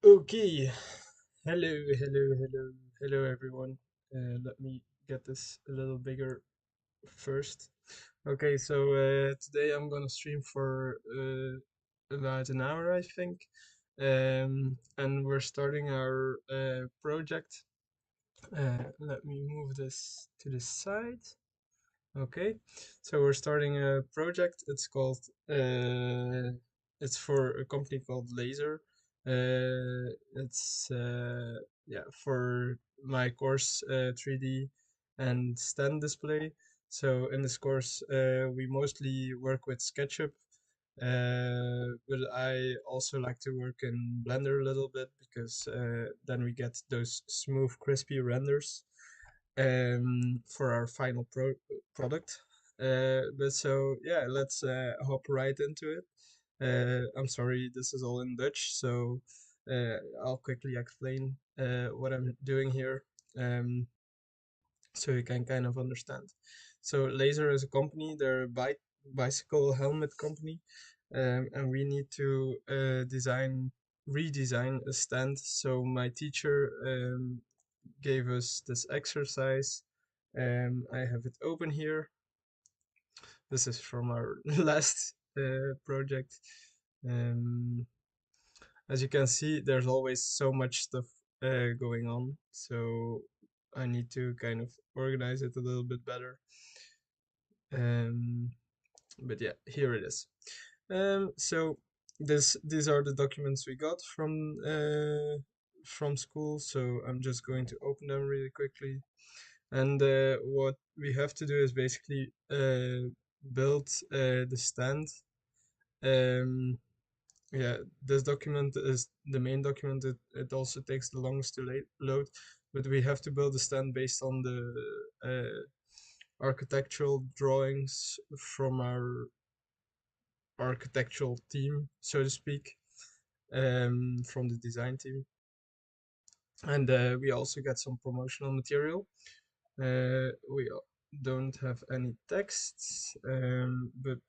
Okay, hello everyone. Let me get this a little bigger first. Okay, so today I'm gonna stream for about an hour, I think, and we're starting our project. Let me move this to the side. Okay, so we're starting a project. It's for a company called Lazer. It's yeah, for my course 3D and stand display. So in this course, we mostly work with SketchUp, but I also like to work in Blender a little bit because then we get those smooth, crispy renders for our final product. But so yeah, let's hop right into it. I'm sorry, this is all in Dutch, so I'll quickly explain what I'm doing here, um, so you can kind of understand. So Laser is a company; they're a bicycle helmet company, and we need to redesign a stand. So my teacher gave us this exercise. I have it open here. This is from our last project. Um, as you can see, there's always so much stuff going on, so I need to kind of organize it a little bit better. Um, but yeah, here it is. So these are the documents we got from school. So I'm just going to open them really quickly. And what we have to do is basically build the stand. Um, yeah, this document is the main document. It also takes the longest to load, but we have to build a stand based on the architectural drawings from our architectural team, so to speak, from the design team. And we also get some promotional material. We don't have any texts, but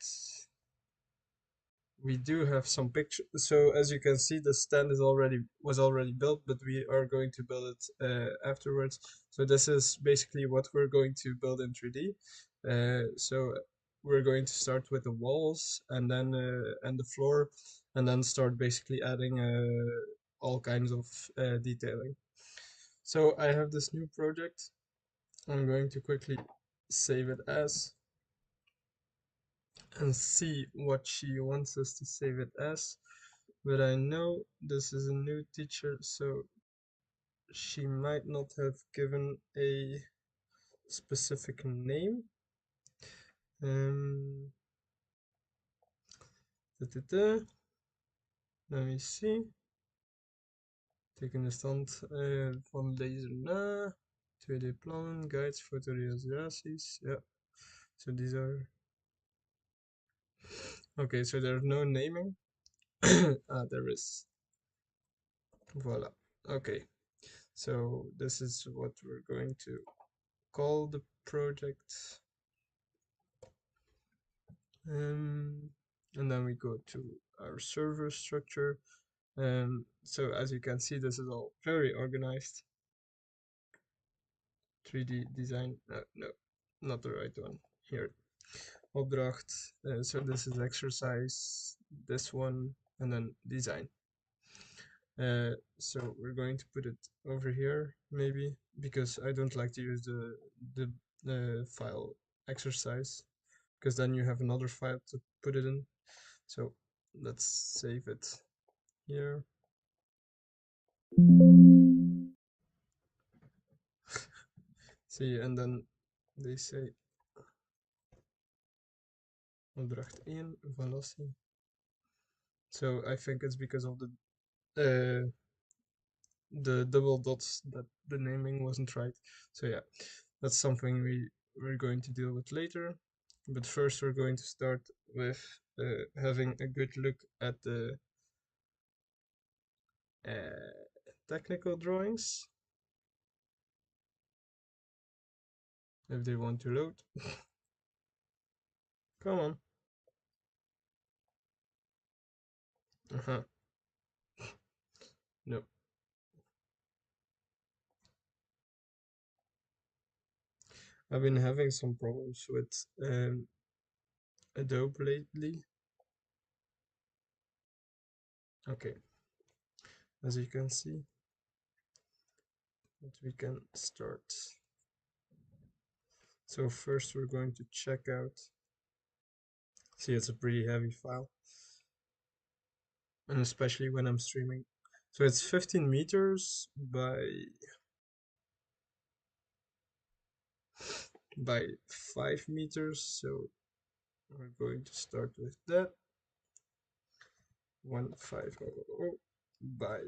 we do have some pictures. So as you can see, the stand was already built, but we are going to build it afterwards. So this is basically what we're going to build in 3D. So we're going to start with the walls and the floor, and then start basically adding all kinds of detailing. So I have this new project. I'm going to quickly save it as and see what she wants us to save it as. But I know this is a new teacher, so she might not have given a specific name. Um, da, da, da. Let me see. Tekenen stand van Lazer na. 2D-plannen, guides, fotorealisaties. Yeah, so these are. Okay, so there's no naming. There is. Voila. Okay, so this is what we're going to call the project. Um, and then we go to our server structure. So as you can see, this is all very organized. 3D design, no, not the right one. Here, opdracht. So this is exercise, this one, and then design. So we're going to put it over here, maybe, because I don't like to use the file exercise, because then you have another file to put it in. So let's save it here. See, and then they say opdracht 1 valassie. So I think it's because of the double dots that the naming wasn't right. So yeah, that's something we're going to deal with later. But first we're going to start with having a good look at the technical drawings, if they want to load. Come on. Uh-huh. No, I've been having some problems with Adobe lately. Okay, as you can see, we can start. So first we're going to check out. See, it's a pretty heavy file, and especially when I'm streaming. So it's 15 meters by 5 meters. So we're going to start with that. 1500 by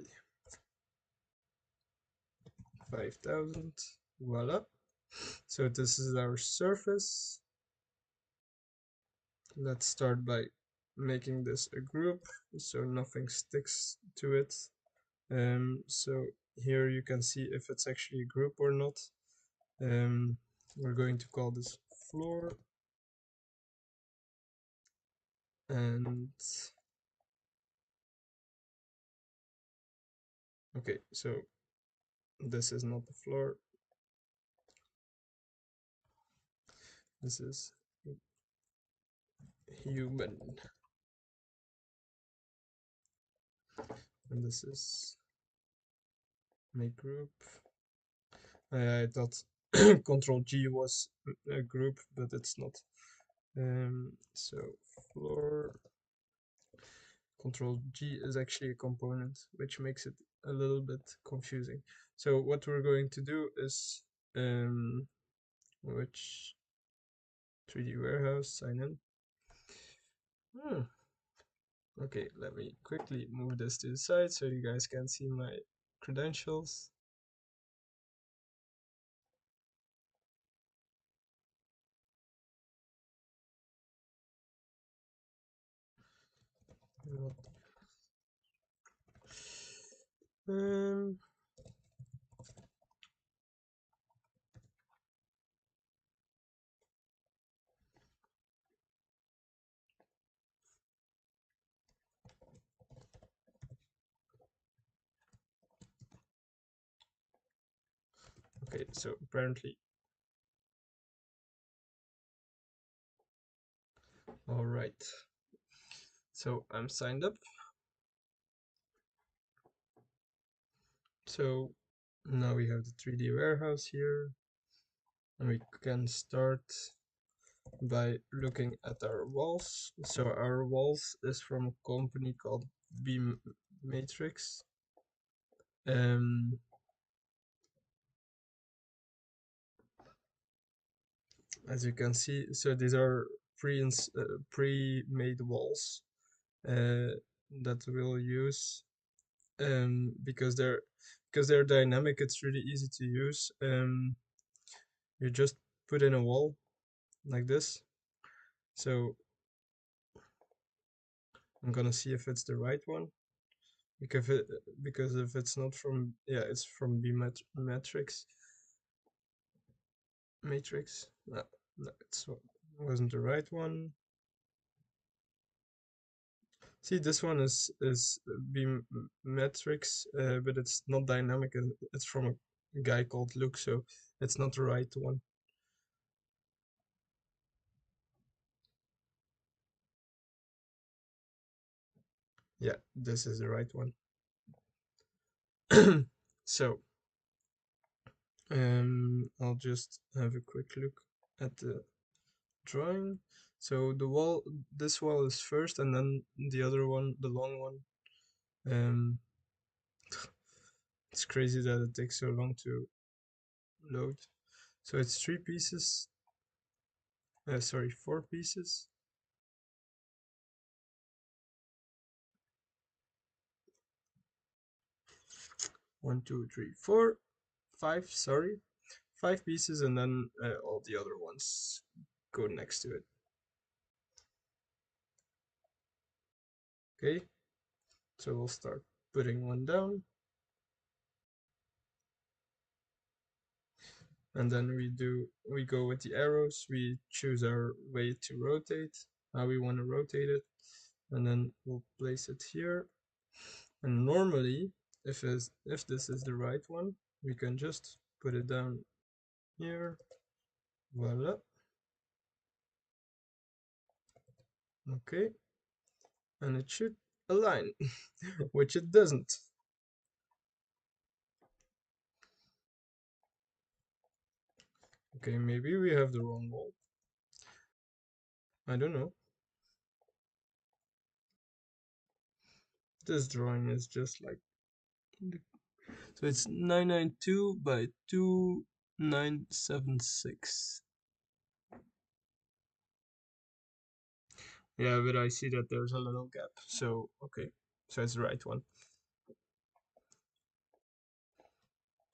5000. Voila. So this is our surface. Let's start by making this a group so nothing sticks to it. So here you can see if it's actually a group or not. We're going to call this floor, and okay, so this is not the floor, this is human, and this is make group. I thought Control G was a group, but it's not. So floor, Control G is actually a component, which makes it a little bit confusing. So what we're going to do is which 3D warehouse sign in. Okay, let me quickly move this to the side so you guys can see my credentials. Um, okay, so apparently, all right. So I'm signed up. So now we have the 3D warehouse here, and we can start by looking at our walls. So our walls is from a company called B Matrix. Um, as you can see, so these are pre-made walls that we'll use because they're dynamic. It's really easy to use. You just put in a wall like this. So I'm gonna see if it's the right one because if it's not from, yeah, it's from B Matrix. No, no, it wasn't the right one. See, this one is beam metrics, but it's not dynamic. And it's from a guy called Luke, so it's not the right one. Yeah, this is the right one. So, I'll just have a quick look at the drawing. So this wall is first, and then the other one, the long one. Um, it's crazy that it takes so long to load. So it's 3 pieces. Sorry, 4 pieces. 1, 2, 3, 4, 5. Sorry, 5 pieces, and then all the other ones go next to it. Okay, so we'll start putting one down, and then we go with the arrows. We choose our way to rotate, how we want to rotate it, and then we'll place it here. And normally if this is the right one, we can just put it down here. Voila. Okay, and it should align, which it doesn't. Okay, maybe we have the wrong wall. I don't know. This drawing is just like so it's 992 by 2976. Yeah, but I see that there's a little gap. So okay, so it's the right one.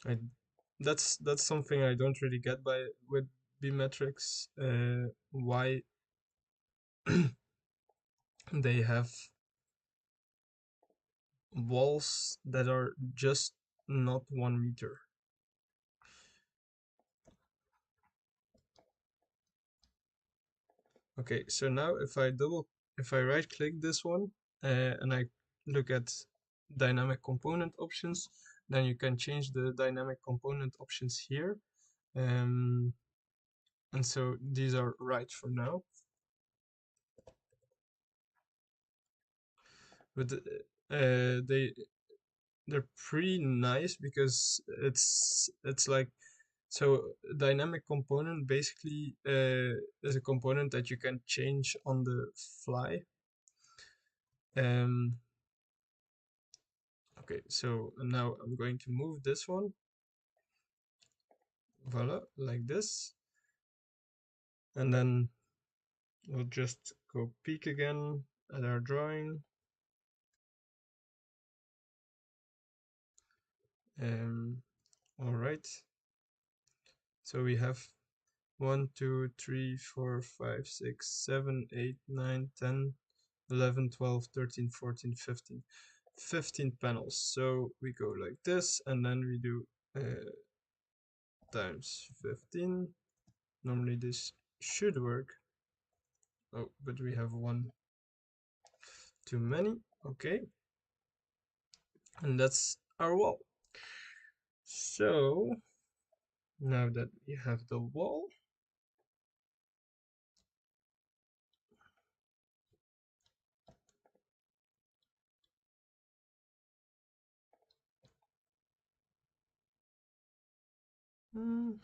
I that's something I don't really get by with B-metrics. Why they have walls that are just not 1 meter. Okay, so now if I right click this one and I look at dynamic component options, then you can change the dynamic component options here. Um, and so these are right for now. But they're pretty nice because it's like so dynamic component basically is a component that you can change on the fly. Um, okay, so now I'm going to move this one, voila, like this, and then we'll just go peek again at our drawing. All right, so we have 1, 2, 3, 4, 5, 6, 7, 8, 9, 10, 11, 12, 13, 14, 15. 15 panels. So we go like this and then we do times 15. Normally this should work. Oh, but we have one too many. Okay. And that's our wall. So now that we have the wall, I'm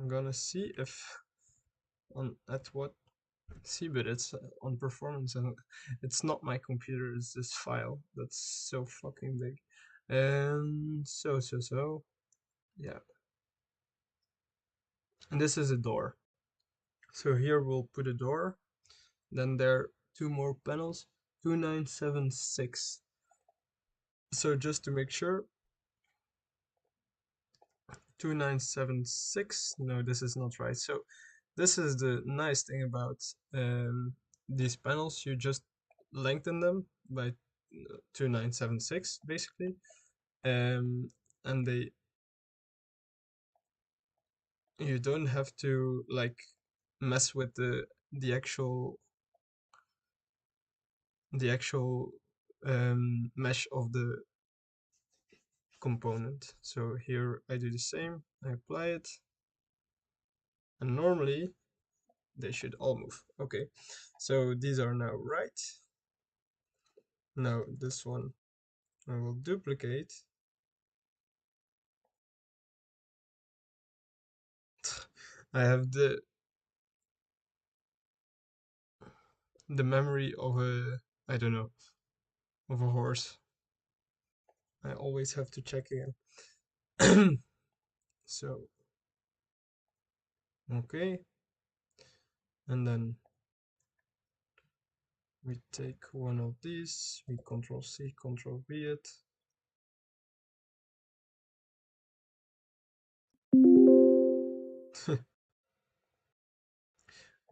gonna see if on at what see, but it's on performance and it's not my computer, it's this file that's so fucking big. And so yeah, and this is a door. So here we'll put a door, then there are two more panels, 2976. So just to make sure, 2976, no, this is not right. So this is the nice thing about these panels, you just lengthen them by 2976 basically, and you don't have to like mess with the actual the actual mesh of the component. So here I do the same, I apply it, and normally they should all move. Okay, so these are now right. Now this one I will duplicate. I have the memory of a, I don't know, of a horse. I always have to check again. So okay, and then we take one of these, we Control C, Control V it.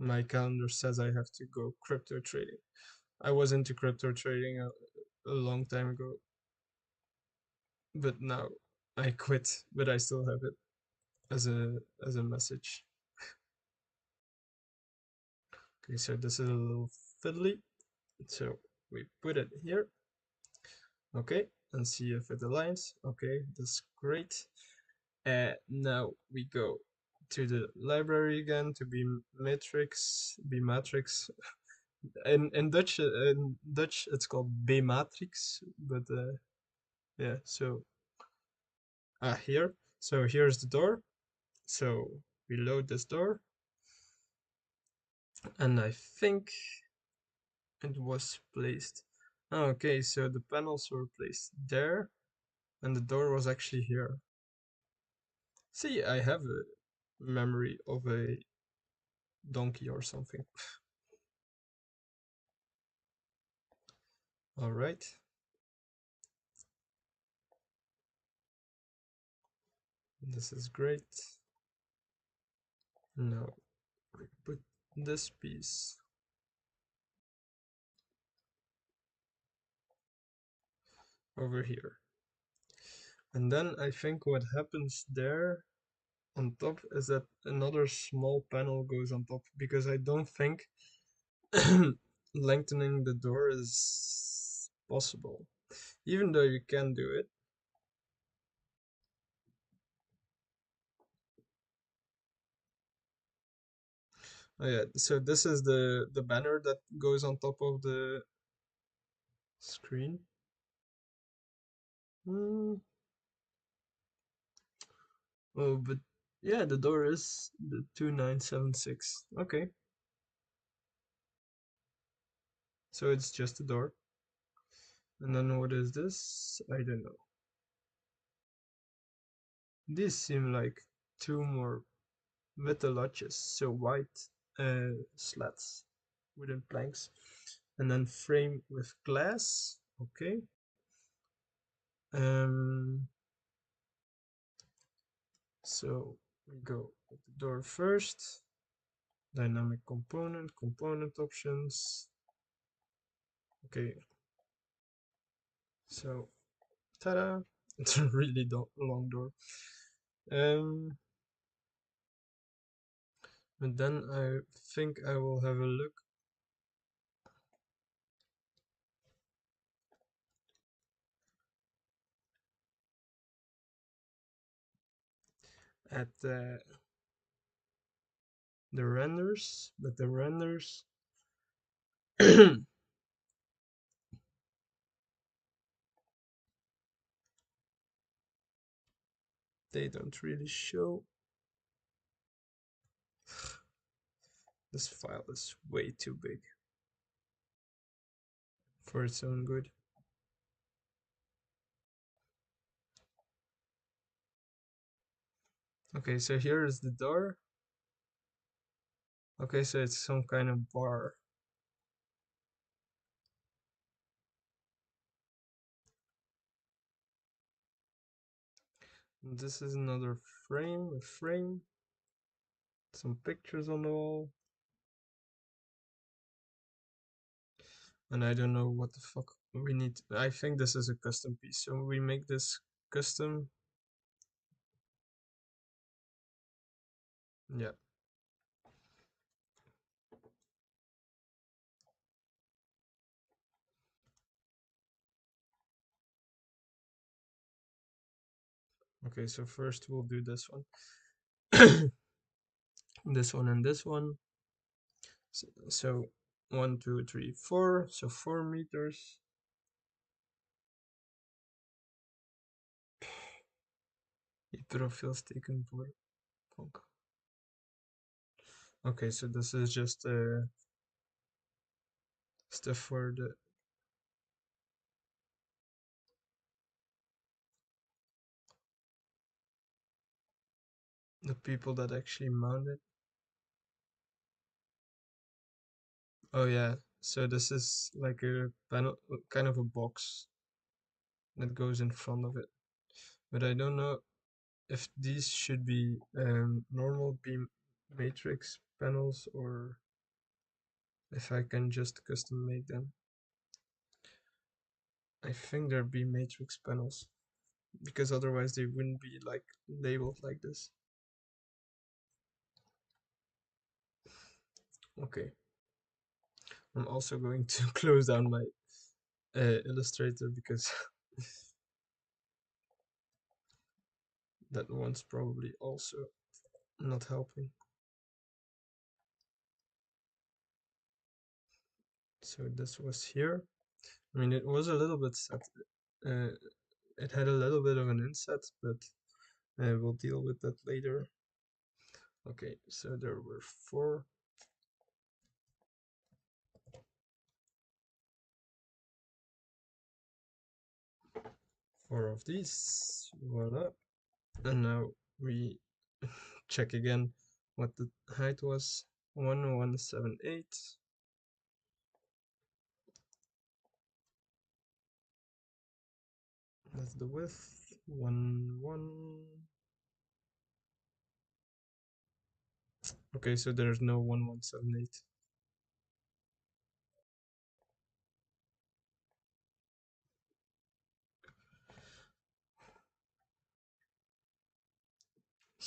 My calendar says I have to go crypto trading. I was into crypto trading a long time ago, but now I quit, but I still have it as a message. Okay, so this is a little fiddly. So we put it here. Okay, and see if it aligns. Okay, that's great. Now we go to the library again to be matrix, be matrix. In Dutch it's called B matrix, but yeah. So here. So here's the door. So we load this door, and I think it was placed. Okay, so the panels were placed there, and the door was actually here. See, I have a memory of a donkey or something. All right. This is great. Now we put this piece over here. And then I think what happens there on top is that another small panel goes on top because I don't think lengthening the door is possible. Even though you can do it. Oh yeah, so this is the banner that goes on top of the screen. Hmm. Oh, but yeah, the door is the 2976. Okay, so it's just a door. And then what is this? I don't know. These seem like two more metal latches, so white slats wooden planks, and then frame with glass. Okay. Um. So we go with the door first. Dynamic component options. Okay. So, ta-da! It's a really long door. Um. And then I think I will have a look at the renders, but the renders they don't really show. This file is way too big for its own good. Okay, so here is the door. Okay, so it's some kind of bar. This is another frame, some pictures on the wall. And I don't know what the fuck we need. I think this is a custom piece, so we make this custom. Yeah. Okay, so first we'll do this one. This one and this one. So 1, 2, 3, 4. So 4 meters. Je profiel steken voor Ponk. Okay, so this is just stuff for the people that actually mount it. Oh yeah, so this is like a panel, kind of a box that goes in front of it. But I don't know if these should be normal beam matrix panels or if I can just custom make them. I think they're beam matrix panels because otherwise they wouldn't be like labeled like this. Okay. I'm also going to close down my Illustrator because that one's probably also not helping. So this was here. I mean, it was a little bit set. Uh, it had a little bit of an inset, but we'll deal with that later. Okay, so there were four of these. Voila. And now we check again what the height was. 1178. That's the width. 1. Okay, so there's no 1178.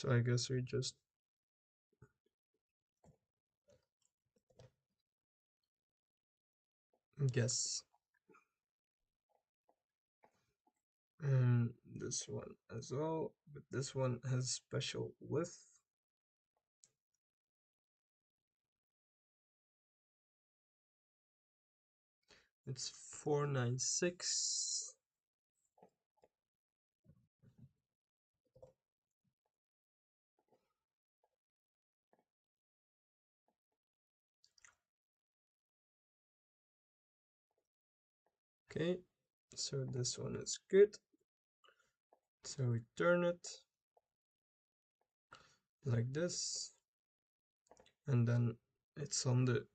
So I guess we just guess. And this one as well, but this one has special width. It's 496. Okay, so this one is good. So we turn it like this, and then it's on the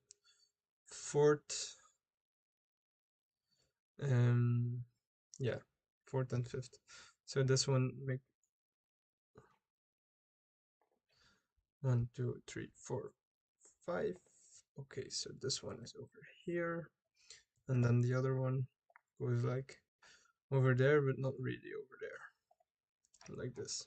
fourth, um, yeah, fourth and fifth. So this one make 1, 2, 3, 4, 5. Okay, so this one is over here, and then the other one goes like over there, but not really over there, like this.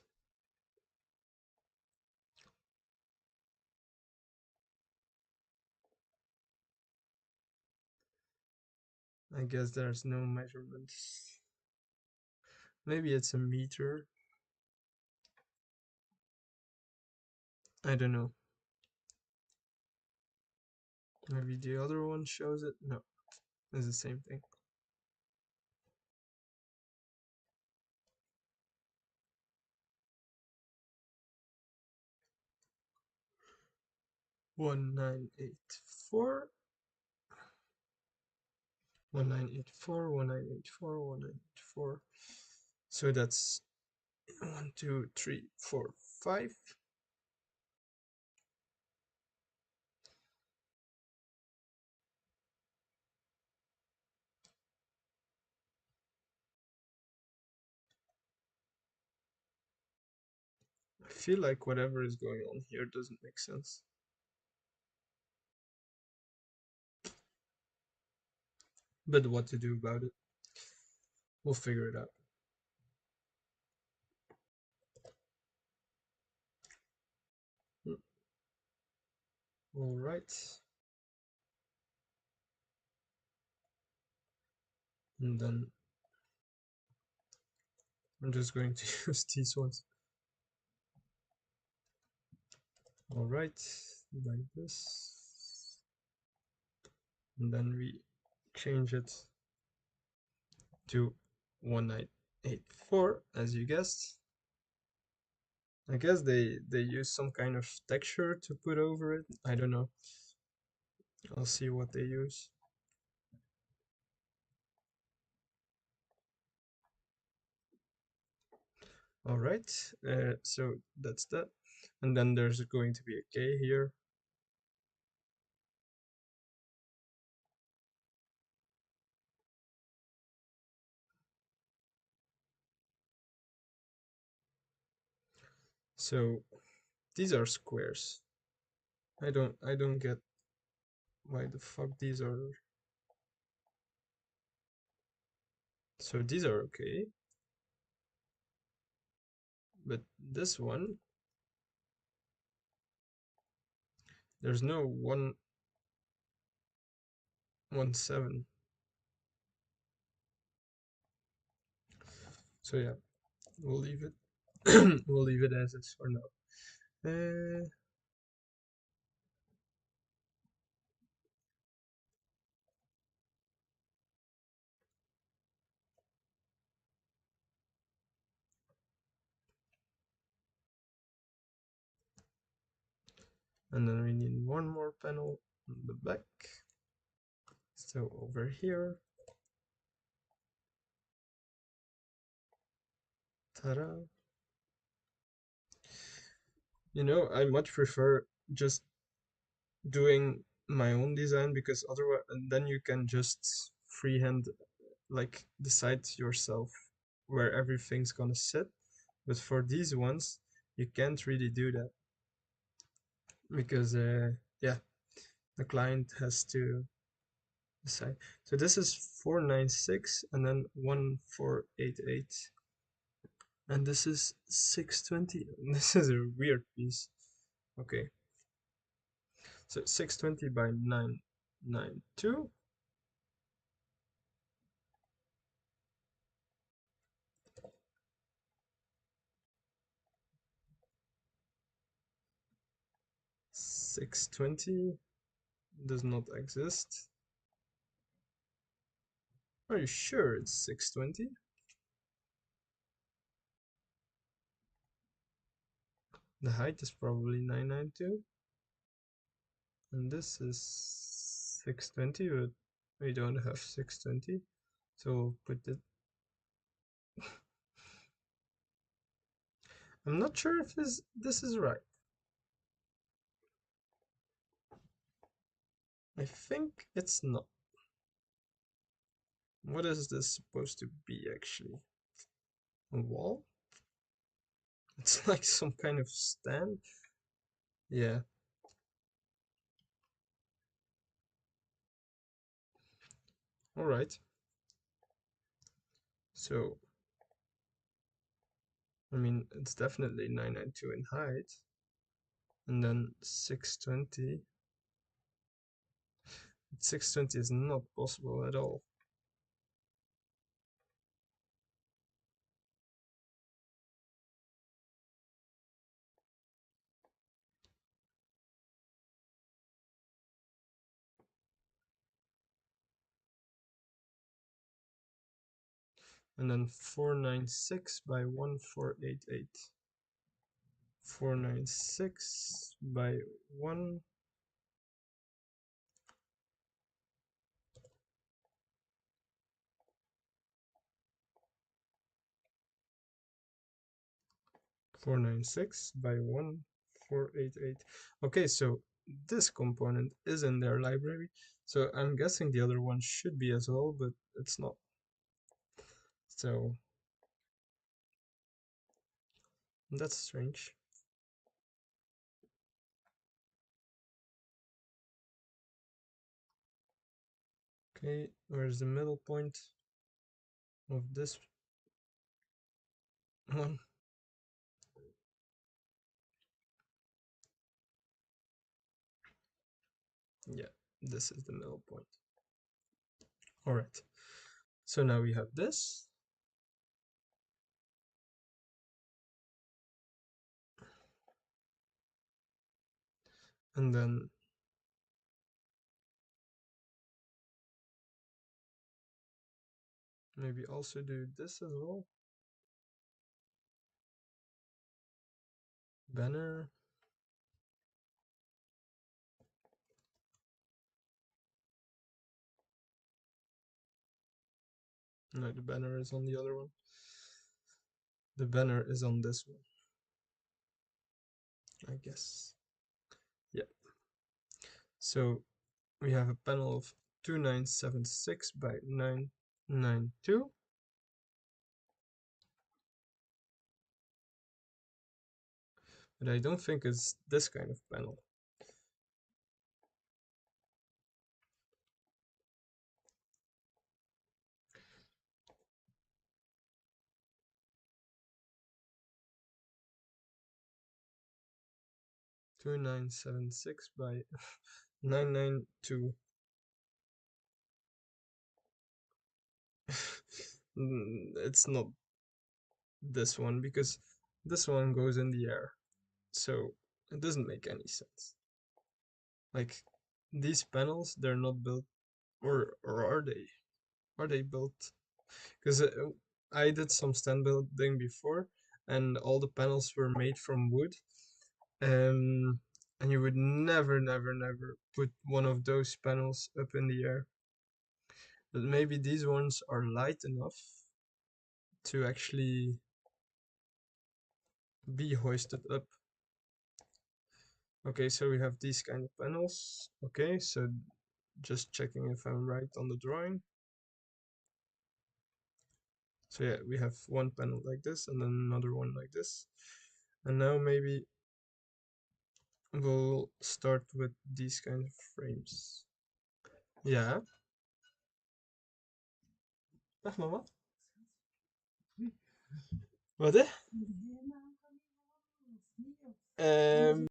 I guess there's no measurements. Maybe it's a meter. I don't know. Maybe the other one shows it. No, it's the same thing. One nine eight four. 1984, 1984, 1984. So that's 1, 2, 3, 4, 5. I feel like whatever is going on here doesn't make sense. But what to do about it? We'll figure it out. All right. And then I'm just going to use these ones. All right, like this. And then we change it to 1984, as you guessed. I guess they use some kind of texture to put over it. I don't know. I'll see what they use. All right, so that's that. And then there's going to be a K here. So these are squares. I don't get why the fuck these are. So these are okay. But this one, there's no one. 17. So yeah, we'll leave it. We'll leave it as is for now. Uh, and then we need one more panel on the back. So over here, ta-da! You know, I much prefer just doing my own design because otherwise, and then you can just freehand like decide yourself where everything's gonna sit. But for these ones, you can't really do that because yeah, the client has to decide. So this is 496 and then 1488. And this is 620. This is a weird piece. Okay. So 620 by 992. Six 20 does not exist. Are you sure it's 620? The height is probably 992. And this is 620, but we don't have 620. So we'll put it. I'm not sure if this is right. I think it's not. What is this supposed to be actually? A wall? It's like some kind of stand. Yeah. All right. So, I mean, it's definitely 992 in height. And then 620. 620 is not possible at all. And then 496 by 1488. 496 by 1. 496 by 1488. Okay, so this component is in their library. So I'm guessing the other one should be as well, but it's not. So that's strange. Okay, where's the middle point of this one? Yeah, this is the middle point. All right. So now we have this. And then maybe also do this as well. Banner. No, the banner is on the other one. The banner is on this one, I guess. Yeah. So we have a panel of 2976 by 992. But I don't think it's this kind of panel. Two nine seven six by 992. It's not this one because this one goes in the air. So it doesn't make any sense. Like these panels, they're not built, or are they? Are they built? Because I did some stand building before, and all the panels were made from wood. Um, and you would never, never, never put one of those panels up in the air. But maybe these ones are light enough to actually be hoisted up. Okay, so we have these kind of panels. Okay, so just checking if I'm right on the drawing. So yeah, we have one panel like this and then another one like this. And now maybe we'll start with these kind of frames. Ja. Dag mama. Wat hè? Um,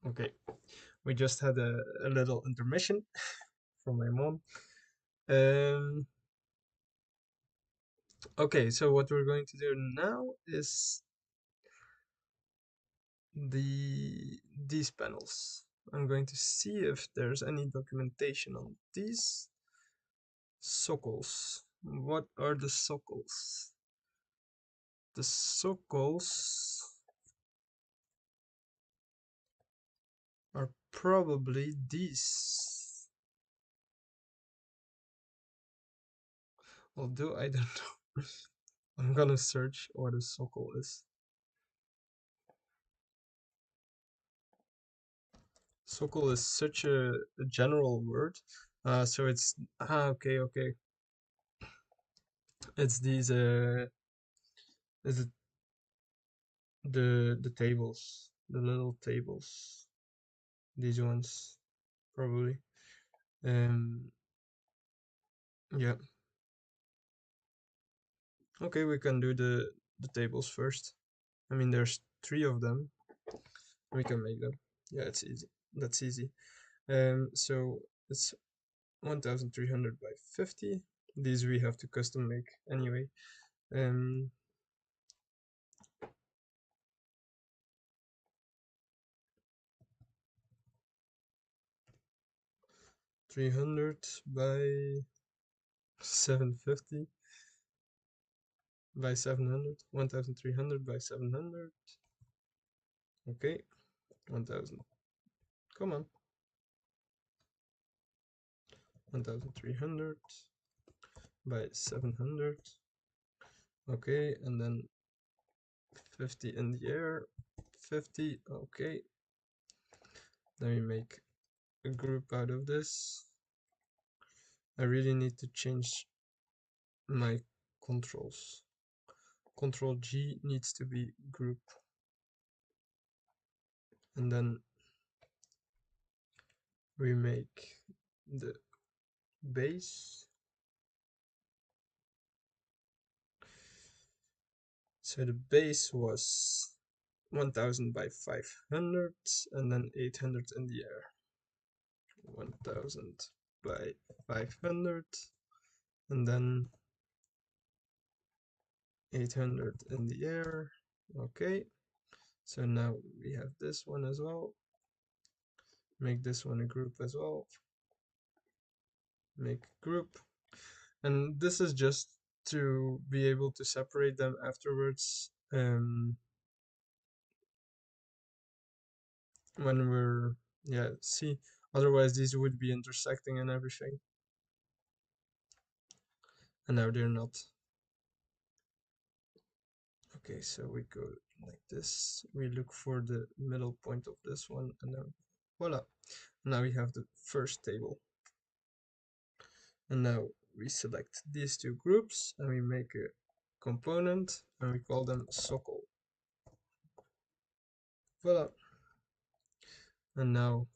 okay, we just had a little intermission from my mom. Um, okay, so what we're going to do now is these panels. I'm going to see if there's any documentation on these sockles. What are the sockles? The sockles are probably these. Although I don't know. I'm gonna search what a sockle is. Sockle is such a general word. So it's okay. It's these is it the tables, the little tables, these ones probably. Um, yeah. Okay, we can do the tables first. I mean, there's three of them. We can make them. Yeah, it's easy. That's easy. So it's 1300 by 50. These we have to custom make anyway. Um, 300 by 750 by 700. 1300 by 700. Okay, 1000. Come on. 1300 by 700. Okay, and then 50 in the air, 50. Okay, then we make a group out of this. I really need to change my controls. Control G needs to be group, and then we make the base. So the base was 1000 by 500 and then 800 in the air. 1000 by 500 and then 800 in the air. Okay, so now we have this one as well. Make this one a group as well. Make group. And this is just to be able to separate them afterwards when we're, yeah, see, otherwise these would be intersecting and everything. And now they're not. Okay, so we go like this. We look for the middle point of this one, and then voila. Now we have the first table. And now we select these two groups and we make a component and we call them socle. Voila. And now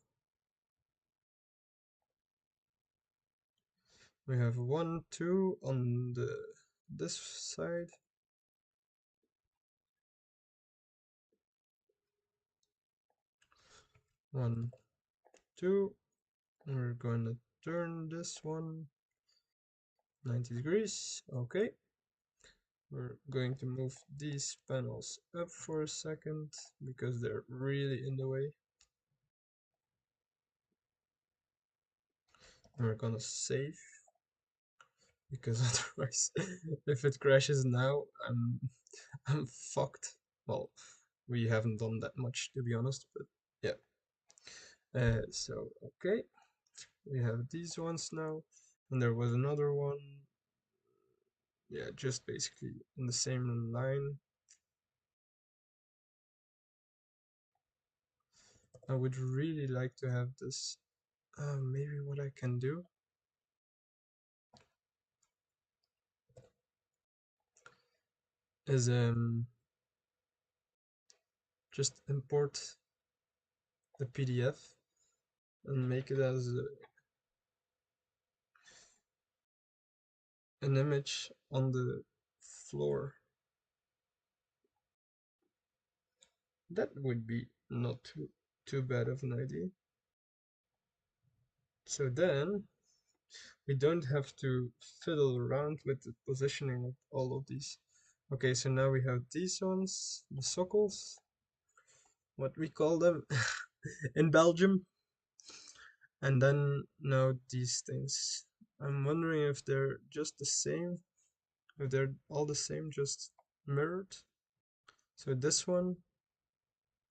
we have 1, 2 on this side. One, 2. And we're going to turn this one 90 degrees. Okay. We're going to move these panels up for a second because they're really in the way. And we're gonna save because otherwise if it crashes now I'm fucked. Well, we haven't done that much to be honest, but yeah. So okay, we have these ones now, and there was another one, yeah, just basically in the same line. I would really like to have this. Maybe what I can do is just import the PDF and make it as an image on the floor. That would be not too bad of an idea. So then we don't have to fiddle around with the positioning of all of these. Okay, so now we have these ones, the sockles, what we call them in Belgium. And then now these things. I'm wondering if they're just the same, if they're all the same, just mirrored. So this one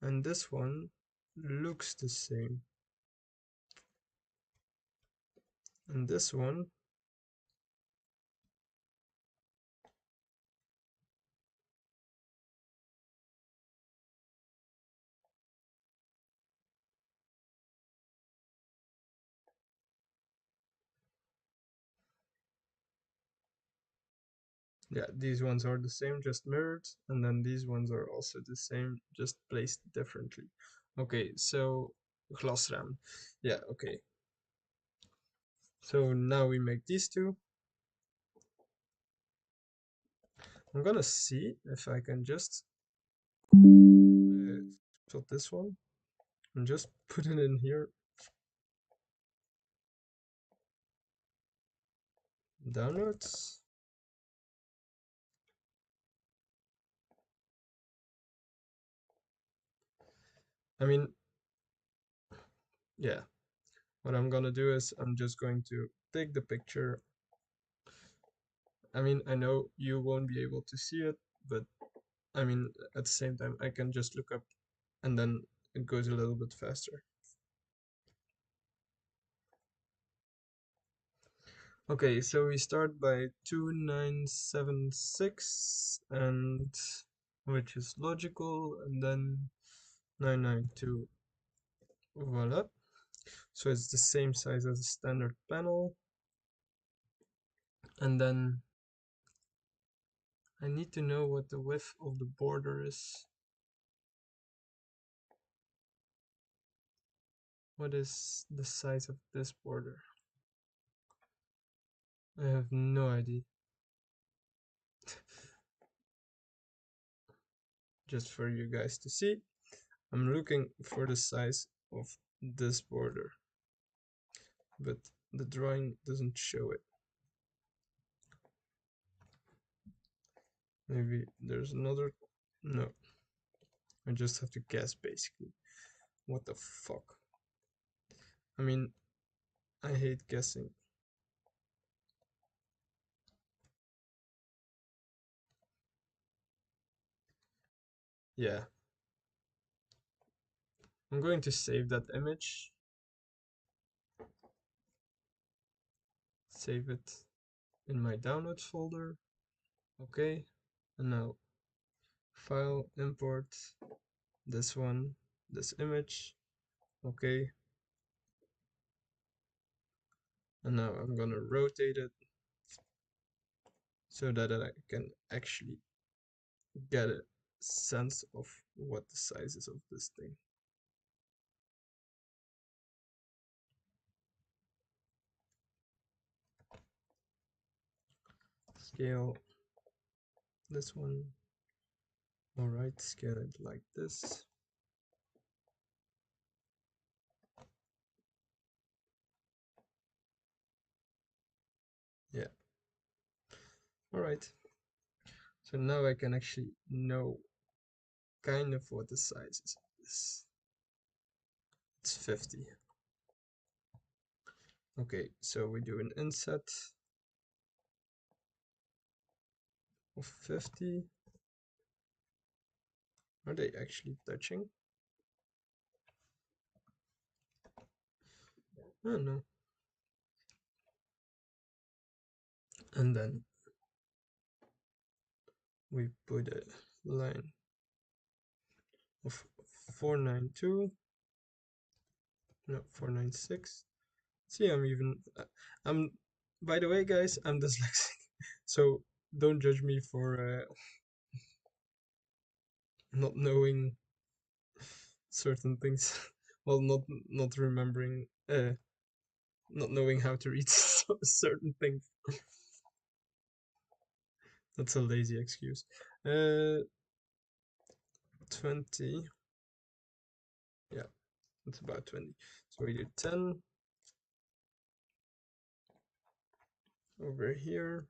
and this one looks the same. And this one yeah, these ones are the same, just mirrored, and then these ones are also the same, just placed differently. Okay, so glasraam. Yeah, okay. So now we make these two. I'm gonna see if I can just put this one and just put it in here. Downloads. I mean, yeah. What I'm gonna do is I'm just going to take the picture. I mean, I know you won't be able to see it, but I mean, at the same time, I can just look up and then it goes a little bit faster. Okay, so we start by 2976 and which is logical, and then 992. Voila. So it's the same size as a standard panel. And then I need to know what the width of the border is. What is the size of this border? I have no idea. Just for you guys to see, I'm looking for the size of this border, but the drawing doesn't show it. Maybe there's another. No, I just have to guess basically. What the fuck? I mean, I hate guessing. Yeah, I'm going to save that image. Save it in my downloads folder. Okay, and now file, import this one, this image. Okay, and now I'm gonna rotate it so that I can actually get a sense of what the size is of this thing. Scale this one. Alright, scale it like this. Yeah. Alright. So now I can actually know kind of what the size is of this. It's 50. Okay, so we do an inset of 50. Are they actually touching? Oh no. And then we put a line of 492. No, 496. See, I'm, by the way, guys, I'm dyslexic. So don't judge me for not knowing certain things. Well, not remembering, not knowing how to read certain things. That's a lazy excuse. 20. Yeah, it's about 20. So we do 10 over here,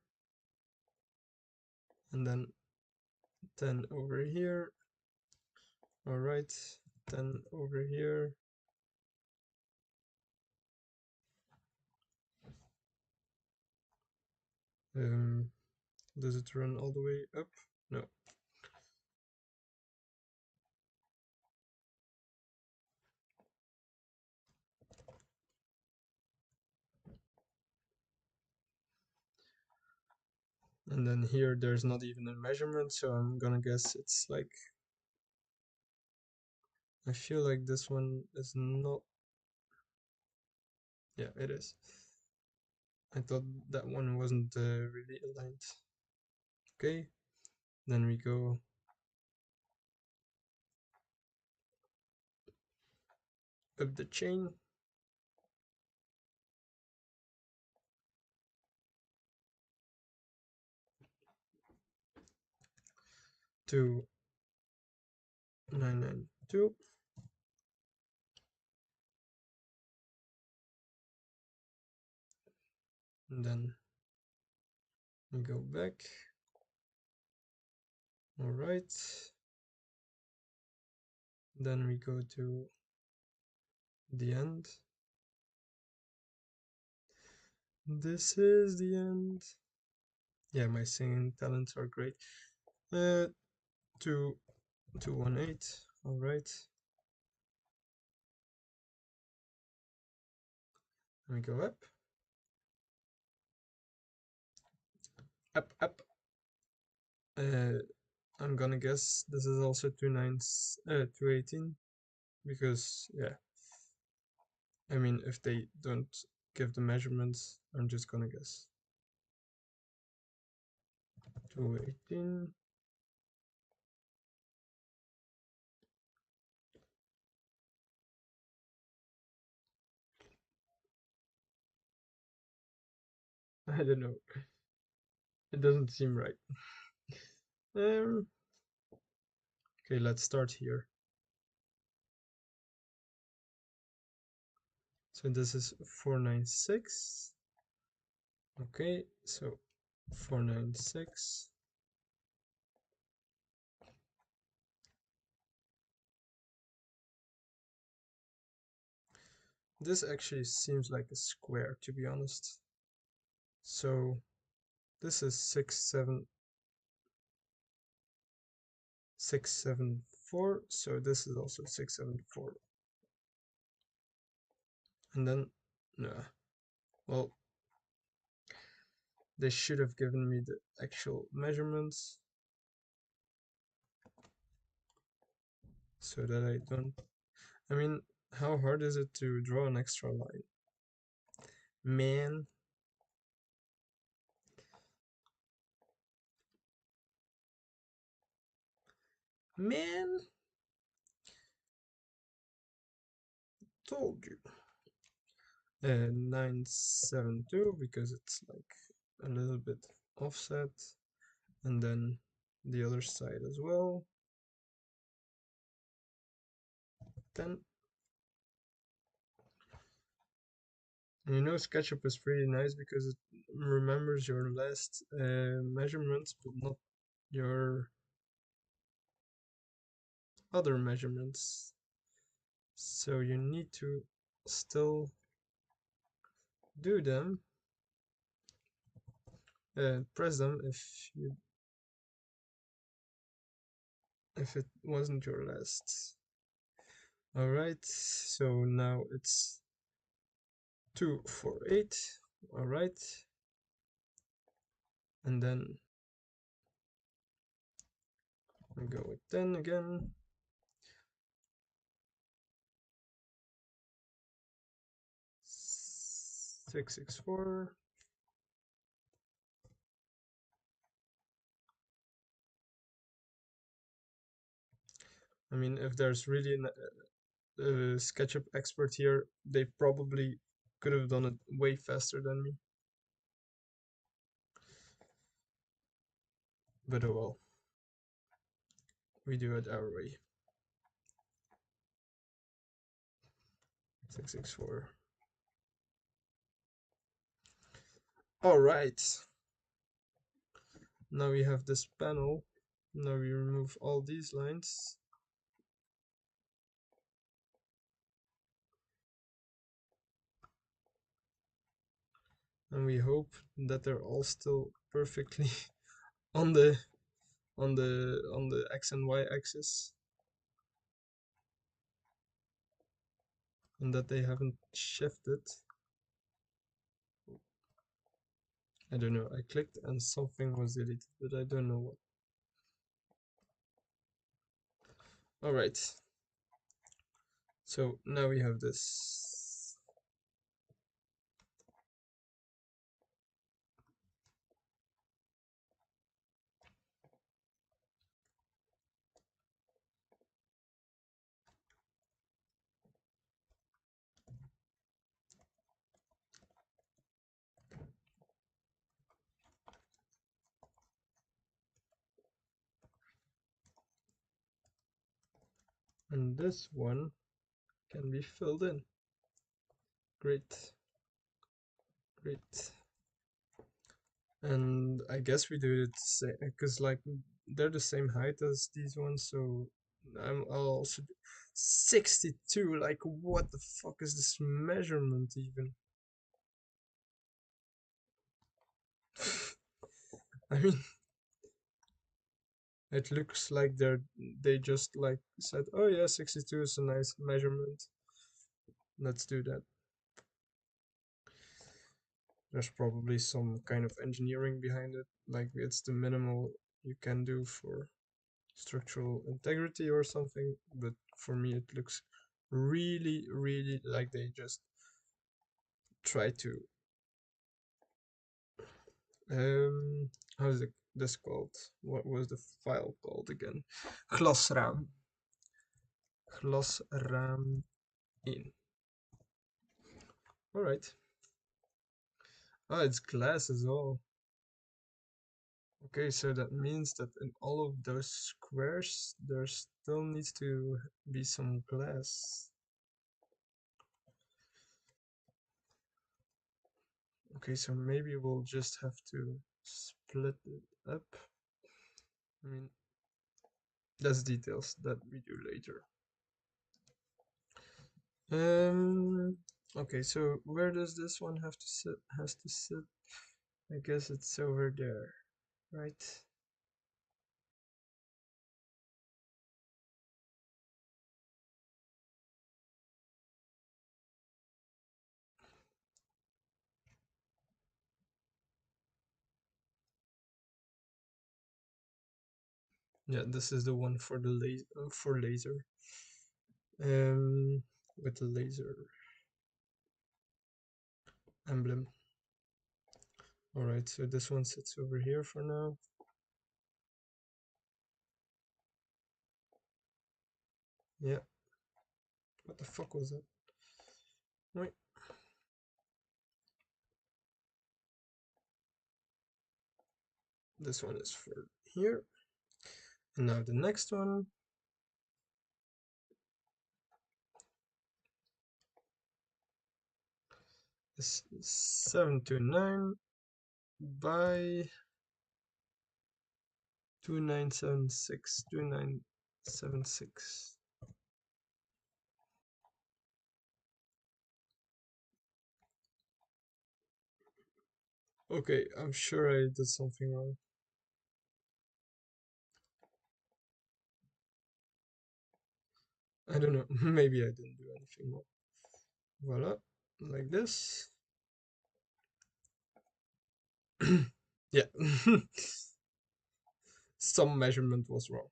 and then 10 over here. All right, 10 over here. Does it run all the way up? No. And then here there's not even a measurement, so I'm gonna guess it's like, I feel like this one is not, yeah, it is. I thought that one wasn't really aligned. Okay, then we go up the chain. To 992. And then we go back. All right. Then we go to the end. This is the end. Yeah, my singing talents are great. 218. All right. Let me go up. Up. Uh, I'm gonna guess this is also 218 because yeah, I mean if they don't give the measurements, I'm just gonna guess 218. I don't know. It doesn't seem right. Um. Okay, let's start here. So this is 496. Okay, so 496. This actually seems like a square, to be honest. So this is 674. So this is also 674. And then, nah. Well, they should have given me the actual measurements so that I don't. I mean, how hard is it to draw an extra line? Man, man, told you. 972 because it's like a little bit offset, and then the other side as well. 10. And you know, SketchUp is pretty nice because it remembers your last measurements, but not your other measurements. So you need to still do them, press them if it wasn't your last. All right, so now it's 248. All right, and then we go with 10 again. 664. I mean, if there's really a SketchUp expert here, they probably could have done it way faster than me. But oh well, we do it our way. 664. All right. Now we have this panel. Now we remove all these lines. And we hope that they're all still perfectly on the on the X and Y axis, and that they haven't shifted. I don't know. I clicked and something was deleted, but I don't know what. All right. So now we have this. And this one can be filled in. Great. Great. And I guess we do it same because like they're the same height as these ones, so I'll also do 62. Like what the fuck is this measurement even? I mean, it looks like they just like said, oh yeah, 62 is a nice measurement. Let's do that. There's probably some kind of engineering behind it, like it's the minimal you can do for structural integrity or something, but for me it looks really, really like they just try to um how's this called? What was the file called again? Glasraam. Glasraam in. Alright. Ah, it's glass as well. Okay, so that means that in all of those squares there still needs to be some glass. Okay, so maybe we'll just have to split it up. I mean, that's details that we do later. Okay, so where does this one have to sit? Has to sit? I guess it's over there, right? Yeah, this is the one for the laser. With the laser emblem. All right, so this one sits over here for now. Yeah. What the fuck was that? Wait. This one is for here. And now the next one is 729 by 2976. 2976. Okay, I'm sure I did something wrong. I don't know. Maybe I didn't do anything wrong. Voila, like this. Yeah, some measurement was wrong.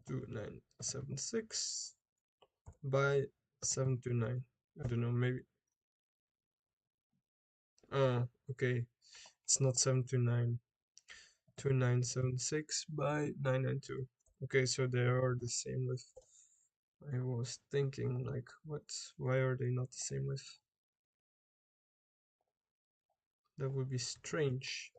Two nine seven six by 729. I don't know, maybe. Okay, it's not 729. 2976 by 992. Okay, so they are the same width. I was thinking, like, what? Why are they not the same width? That would be strange.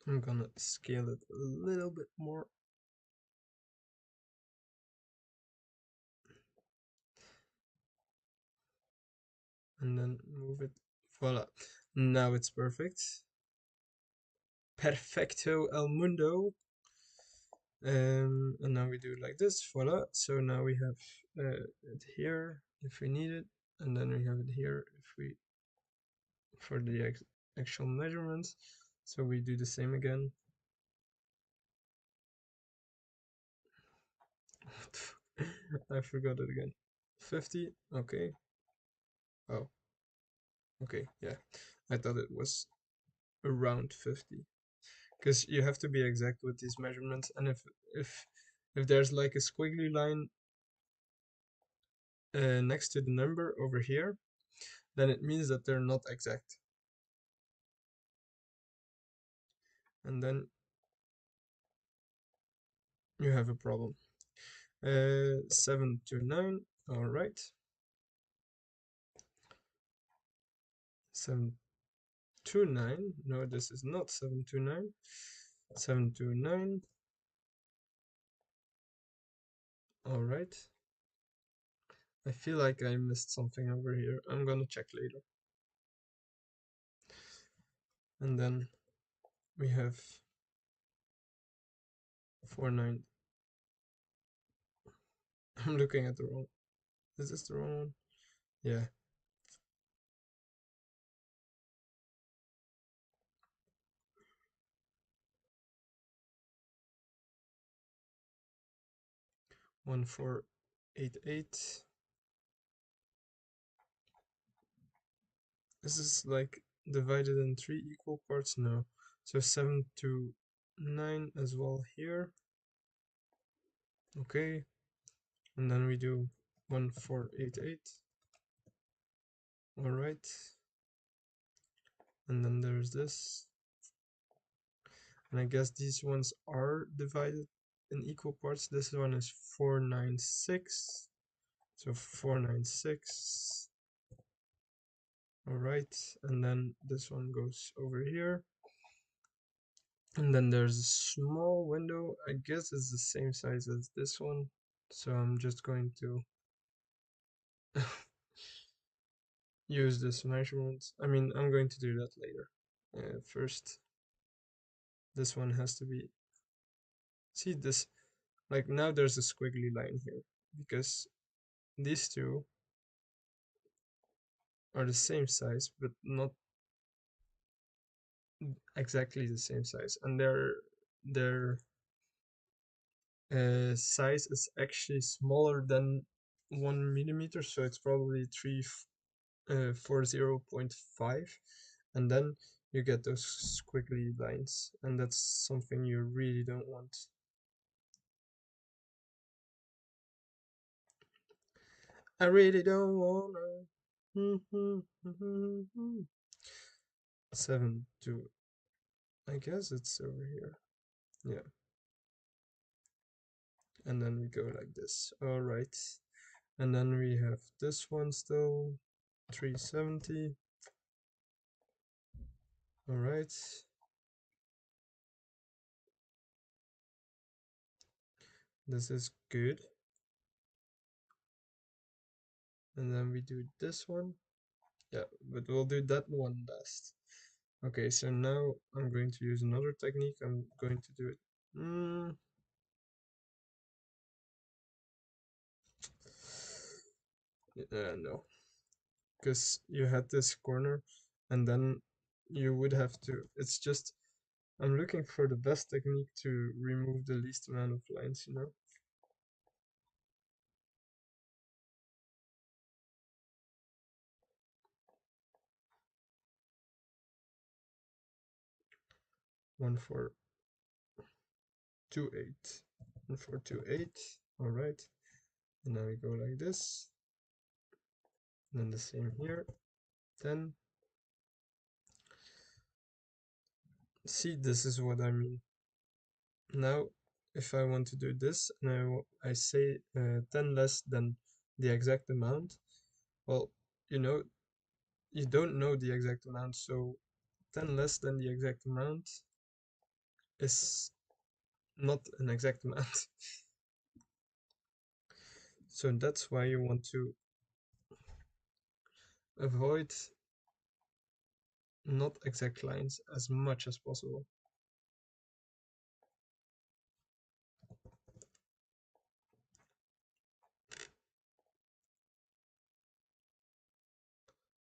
I'm gonna scale it a little bit more. And then move it. Voila. Now it's perfect. Perfecto el mundo. And now we do it like this. Voila. So now we have it here if we need it. And then we have it here if we for the actual measurements. So we do the same again. I forgot it again. 50, okay. Oh, okay, yeah. I thought it was around 50. Because you have to be exact with these measurements, and if if there's like a squiggly line next to the number over here, then it means that they're not exact. And then you have a problem. 7 to 9, all right. 7 to 9, no, this is not 7 to 9. 7 to 9, all right. I feel like I missed something over here. I'm gonna check later. And then we have 4 9. I'm looking at the wrong. Is this the wrong one? Yeah. 1488. Is this like divided in three equal parts? No. So 7 to 9 as well here. Okay. And then we do 1488. Alright. And then there's this. And I guess these ones are divided in equal parts. This one is 496. So 496. Alright. And then this one goes over here. And then there's a small window. I guess it's the same size as this one. So I'm just going to use this measurement. I mean, I'm going to do that later. First, this one has to be. See this? Like now there's a squiggly line here because these two are the same size, but not exactly the same size, and their size is actually smaller than 1 millimeter, so it's probably 340.5, and then you get those squiggly lines, and that's something you really don't want. I really don't wanna. 7 to, I guess it's over here. Yeah, and then we go like this. All right, and then we have this one still 370. All right, this is good. And then we do this one. Yeah, but we'll do that one last. Okay, so now I'm going to use another technique. I'm going to do it. No, because you had this corner, and then you would have to. It's just I'm looking for the best technique to remove the least amount of lines. 1428, 1428. All right, and now we go like this. And then the same here. 10. See, this is what I mean. Now, if I want to do this and I say 10 less than the exact amount, well, you know, you don't know the exact amount, so 10 less than the exact amount is not an exact amount. So that's why you want to avoid not exact lines as much as possible.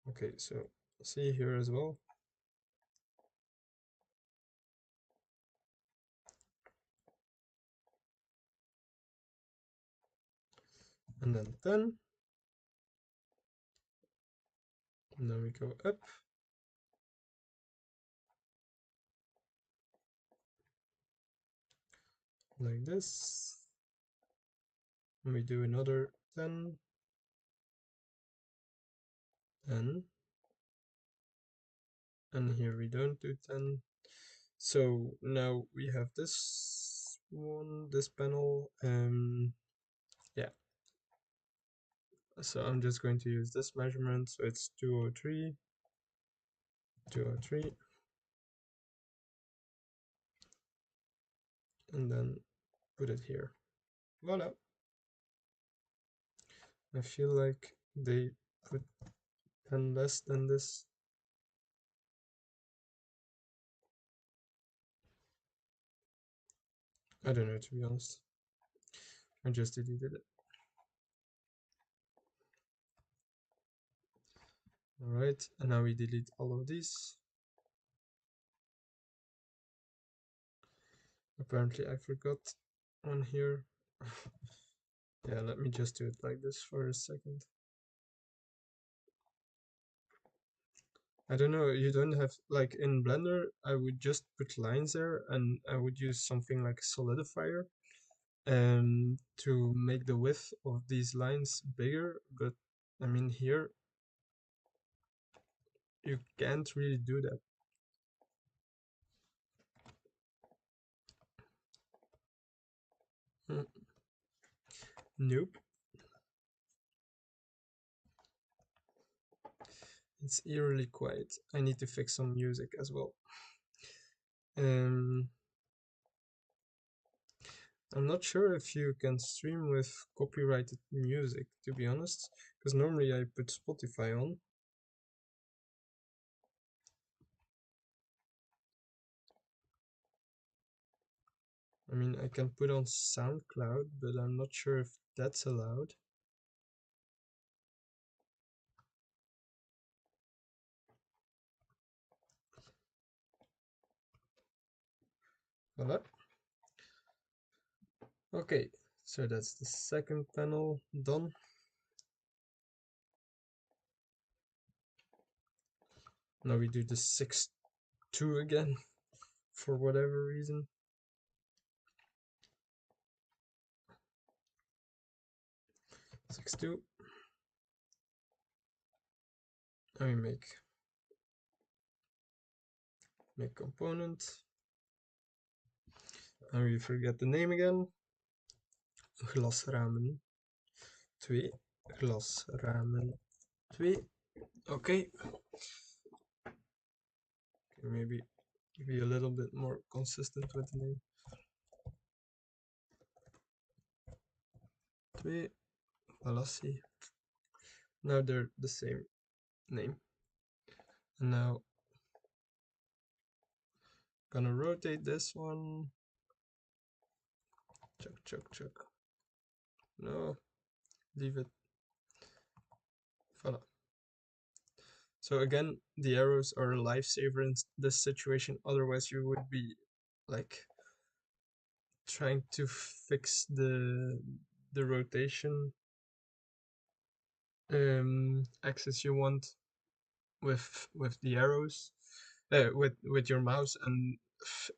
Okay, so see here as well. And then 10. And then we go up. Like this. And we do another 10. 10. And here we don't do 10. So now we have this one, this panel. Yeah. So I'm just going to use this measurement. So it's 203, 203. And then put it here. Voila. I feel like they put 10 less than this. I don't know, to be honest. I just deleted it. All right, and now we delete all of these. Apparently I forgot one here. Yeah, let me just do it like this for a second. I don't know, you don't have, like in Blender, I would just put lines there and I would use something like solidifier to make the width of these lines bigger, but I mean here you can't really do that. Hmm. Nope. It's eerily quiet. I need to fix some music as well. Um, I'm not sure if you can stream with copyrighted music, to be honest, because normally I put Spotify on. I mean, I can put on SoundCloud, but I'm not sure if that's allowed. Voila. Okay, so that's the second panel done. Now we do the 6-2 again, for whatever reason. 6-2. And we make component. And we forget the name again. Glasramen 2. Glasramen 2. Okay. Maybe be a little bit more consistent with the name. 2. Valassi. Now they're the same name. And now gonna rotate this one. Chuck. No, leave it. Voila. So again, the arrows are a lifesaver in this situation. Otherwise, you would be like trying to fix the rotation axis you want with the arrows, with your mouse, and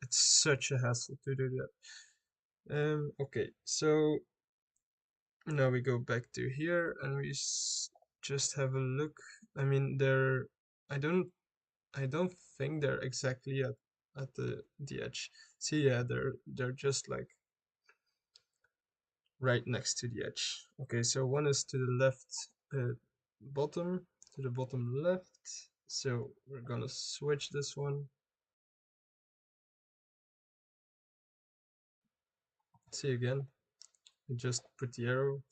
it's such a hassle to do that. Okay, so now we go back to here and we just have a look. I mean, I don't I don't think they're exactly at the edge. See, yeah, they're just like right next to the edge. Okay, so one is to the left bottom, to the bottom left. So we're gonna switch this one. See again, you just put the arrow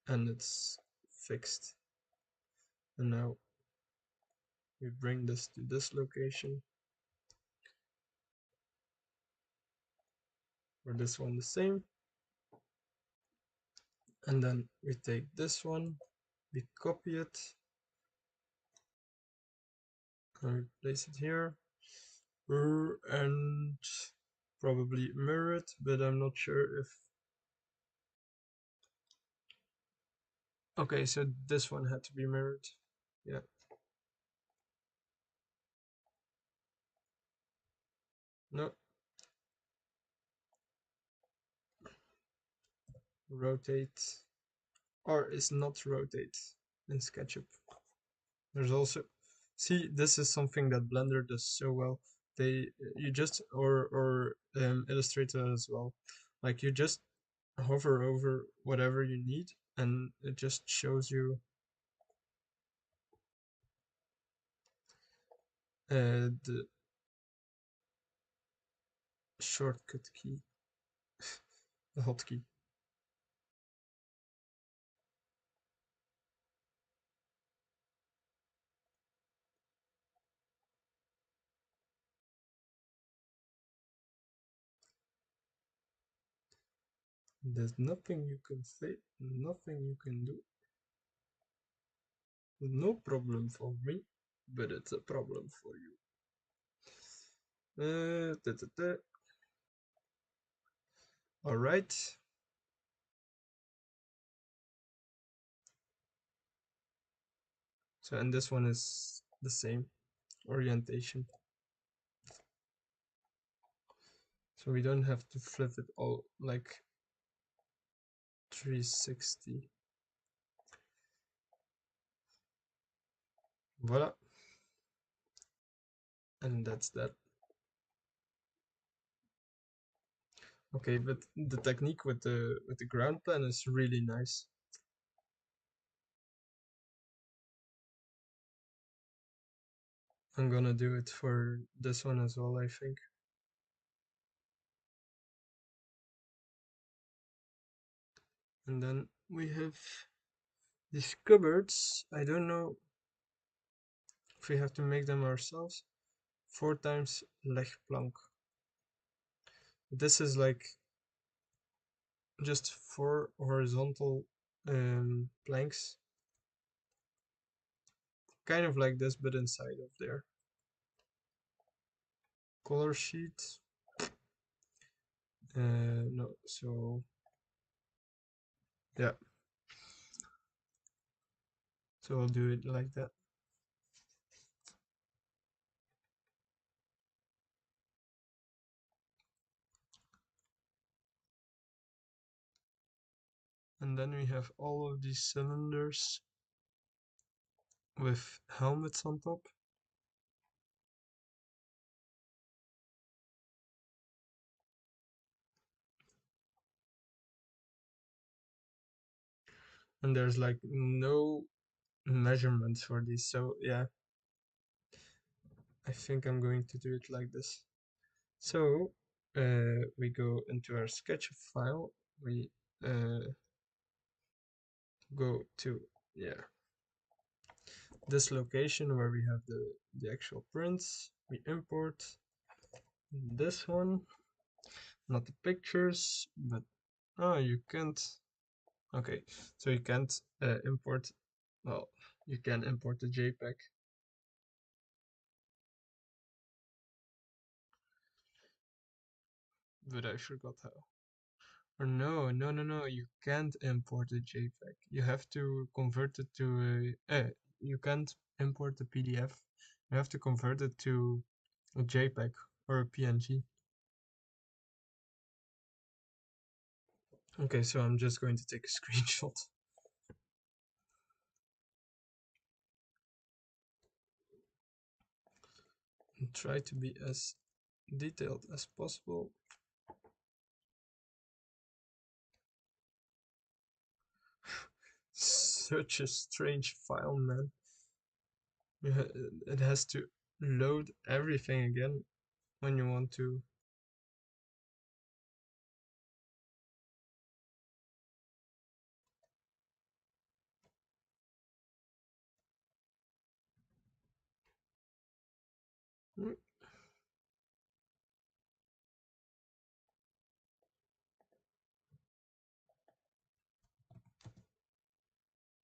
and it's fixed. And now we bring this to this location. For this one the same. And then we take this one, we copy it, and we place it here. And probably mirror it, but I'm not sure if... Okay, so this one had to be mirrored. Yeah. No. Rotate. Or is not rotate in SketchUp. There's also... See, this is something that Blender does so well. You just, or Illustrator as well. Like you just hover over whatever you need and it just shows you the shortcut key, the hotkey. There's nothing you can say, nothing you can do. No problem for me, but it's a problem for you. Da, da, da. All right. So, and this one is the same orientation. So we don't have to flip it all like 360. Voila. And that's that. Okay, but the technique with the ground plan is really nice. I'm gonna do it for this one as well, I think. And then we have these cupboards. I don't know if we have to make them ourselves. 4 times legplank. This is like just 4 horizontal planks. Kind of like this, but inside of there. Color sheet. No, so yeah. So I'll do it like that. And then we have all of these cylinders with helmets on top. And there's like no measurements for these. So yeah, I think I'm going to do it like this. So we go into our sketchup file. We go to, yeah, this location where we have the actual prints. We import this one, not the pictures, but oh, you can't. Okay, so you can't import. Well, you can import the JPEG. But I forgot how. Or no, no, no, no. You can't import a JPEG. You have to convert it to a. You can't import a PDF. You have to convert it to a JPEG or a PNG. Okay, so I'm just going to take a screenshot. And try to be as detailed as possible. Such a strange file, man. It has to load everything again when you want to.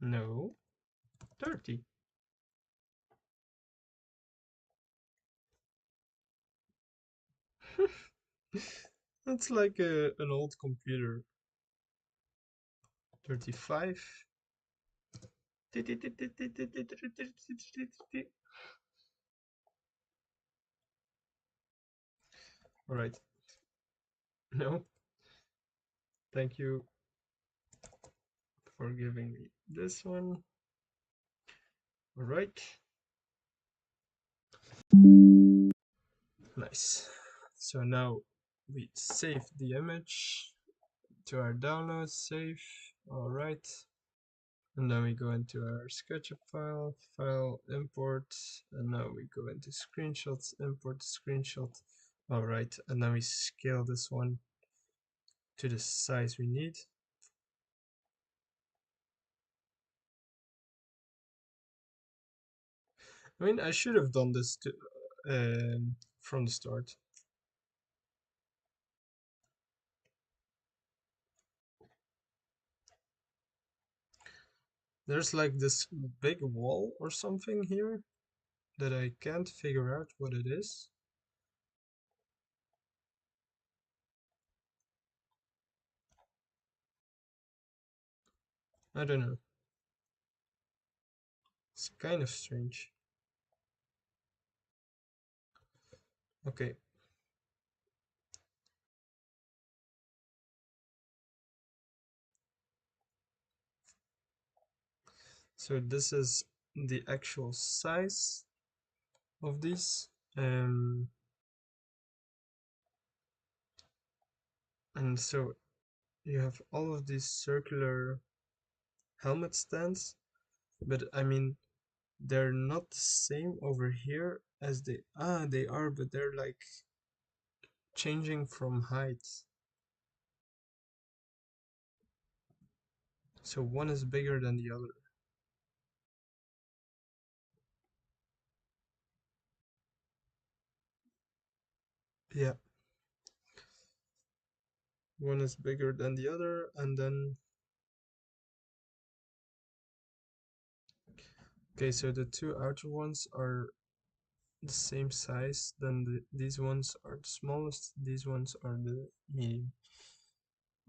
No, 30. That's like an old computer. 35. All right. No, thank you for giving me this one. All right. Nice. So now we save the image to our download save. All right. And then we go into our SketchUp file, file import, and now we go into screenshots, import the screenshot. All right, and then we scale this one to the size we need. I mean, I should have done this from the start. There's like this big wall or something here that I can't figure out what it is. I don't know. It's kind of strange. Okay, so this is the actual size of these. Um, and so you have all of these circular helmet stands, but I mean, they're not the same over here as they are, but they're like changing from height. So one is bigger than the other. Yeah, one is bigger than the other, and then okay, so the two outer ones are the same size, then these ones are the smallest, these ones are the medium.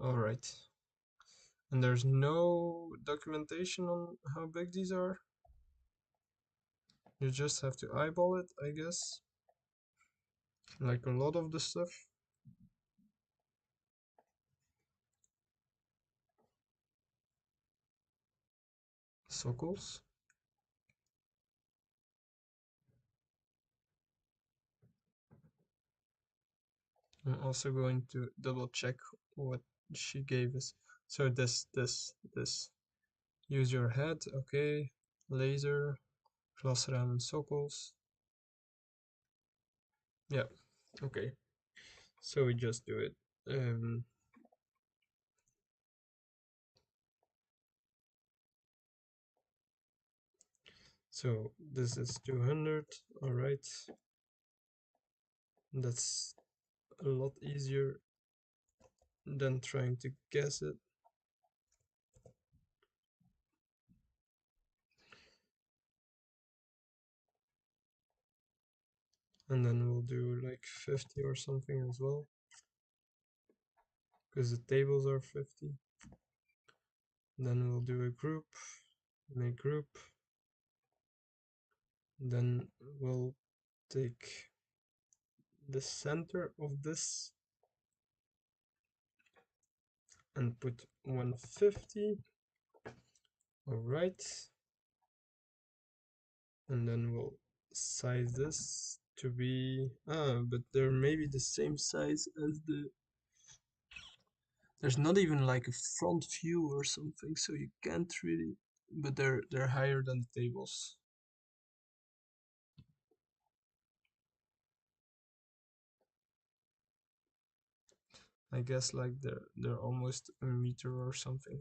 Alright. And there's no documentation on how big these are. You just have to eyeball it, I guess. Like a lot of the stuff. Sockles. I'm also going to double check what she gave us. So this. Use your head, okay. Laser, glasramen sockles. Yeah, okay. So we just do it. Um, so this is 200, alright. That's a lot easier than trying to guess it. And then we'll do like 50 or something as well, because the tables are 50. Then we'll do a group, make group. Then we'll take the center of this and put 150. All right. And then we'll size this to be, but they're maybe the same size as there's not even like a front view or something, so you can't really, but they're higher than the tables. I guess like they're almost a meter or something.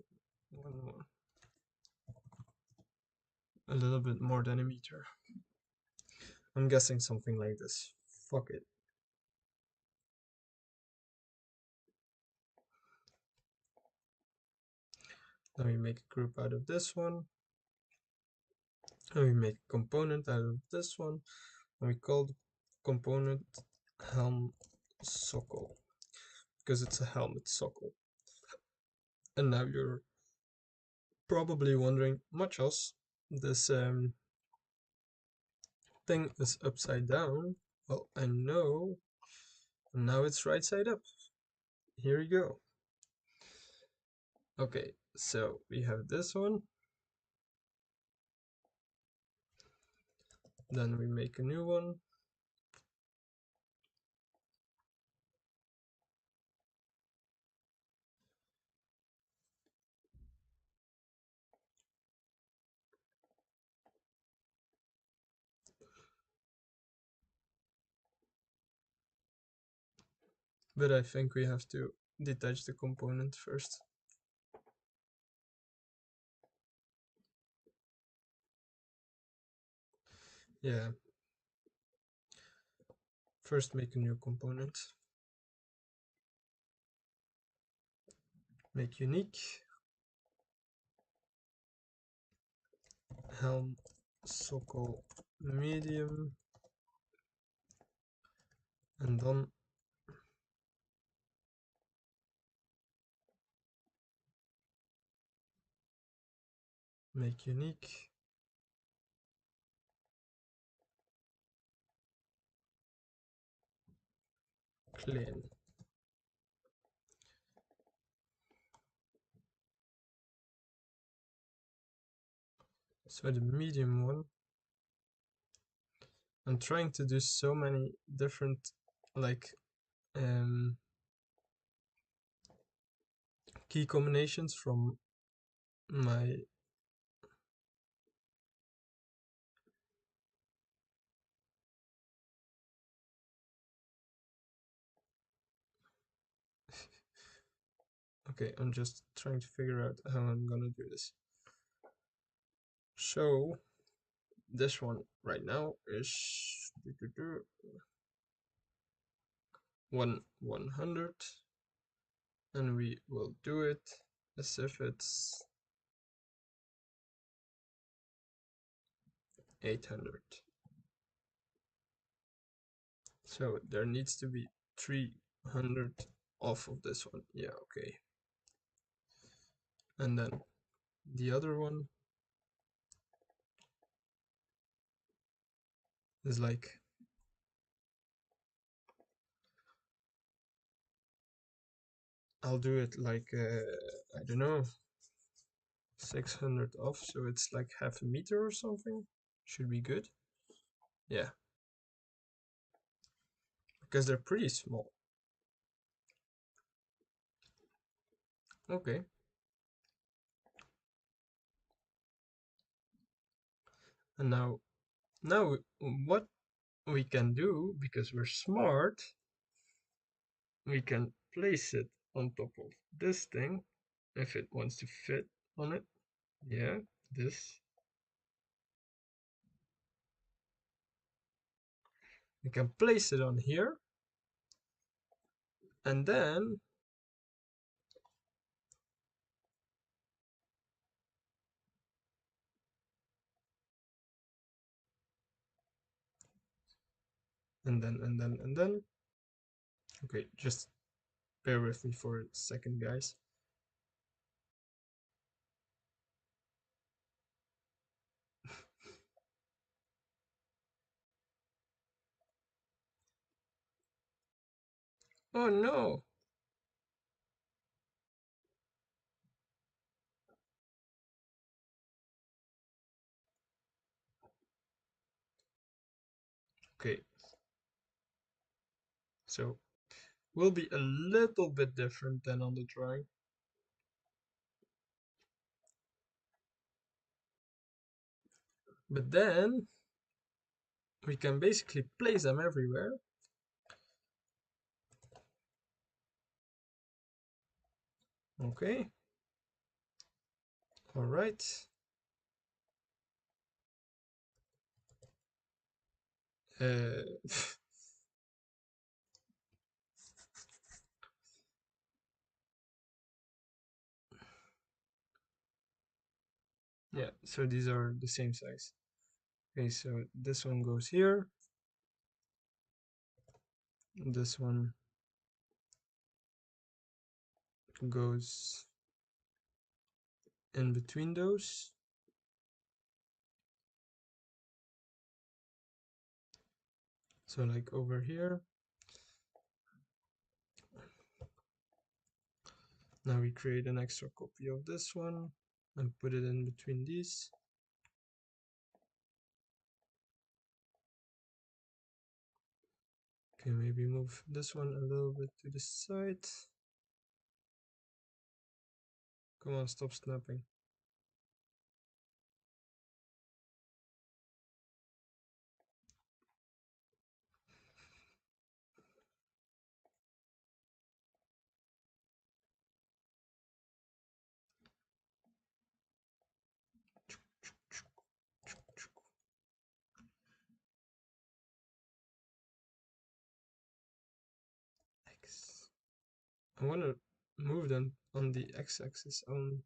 A little bit more than a meter. I'm guessing something like this. Fuck it. Then we make a group out of this one. And we make a component out of this one. And we call the component helm sockle because it's a helmet sockle. And now you're probably wondering, much else, this thing is upside down. Well, I know. And now it's right side up. Here we go. Okay, so we have this one. Then we make a new one. But I think we have to detach the component first. Yeah. First make a new component. Make unique. helm sokkel medium, en dan make unique, clean. So the medium one, I'm trying to do so many different like key combinations from my okay, I'm just trying to figure out how I'm gonna do this. So this one right now is 100, and we will do it as if it's 800. So there needs to be 300 off of this one. Yeah, okay. And then the other one is like I'll do it like I don't know, 600 off, so it's like half a meter or something. Should be good. Yeah, because they're pretty small. Okay. And now what we can do, because we're smart, we can place it on top of this thing if it wants to fit on it. Yeah, this. We can place it on here, and then and then. Okay, just bear with me for a second, guys. Oh no! Okay, so will be a little bit different than on the drawing. But then we can basically place them everywhere. Okay. All right. Yeah, so these are the same size. Okay, so this one goes here. This one goes in between those. So like over here. Now we create an extra copy of this one and put it in between these. Okay, maybe move this one a little bit to the side. Come on, stop snapping. X. I want to move them on the x-axis only.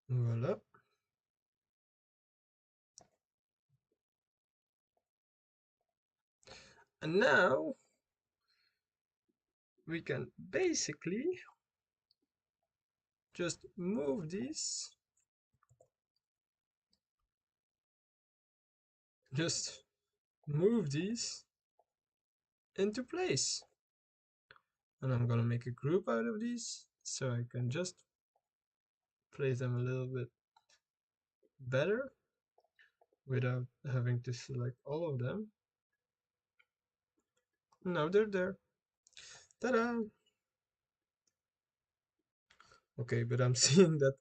Voila. And now we can basically just just move these into place. And I'm gonna make a group out of these so I can just place them a little bit better without having to select all of them. Now they're there. Ta-da! Okay, but I'm seeing that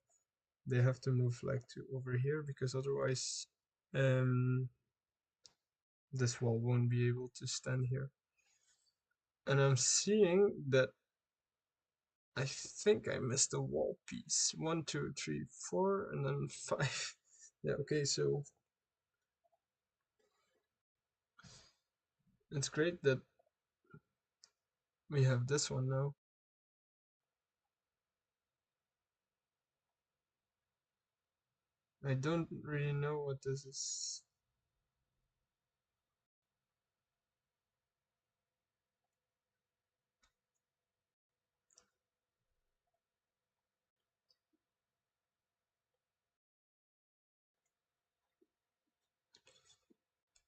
they have to move like to over here because otherwise um, this wall won't be able to stand here. And I'm seeing that I think I missed a wall piece. 1, 2, 3, 4, and then 5. Yeah, okay, so it's great that we have this one now. I don't really know what this is.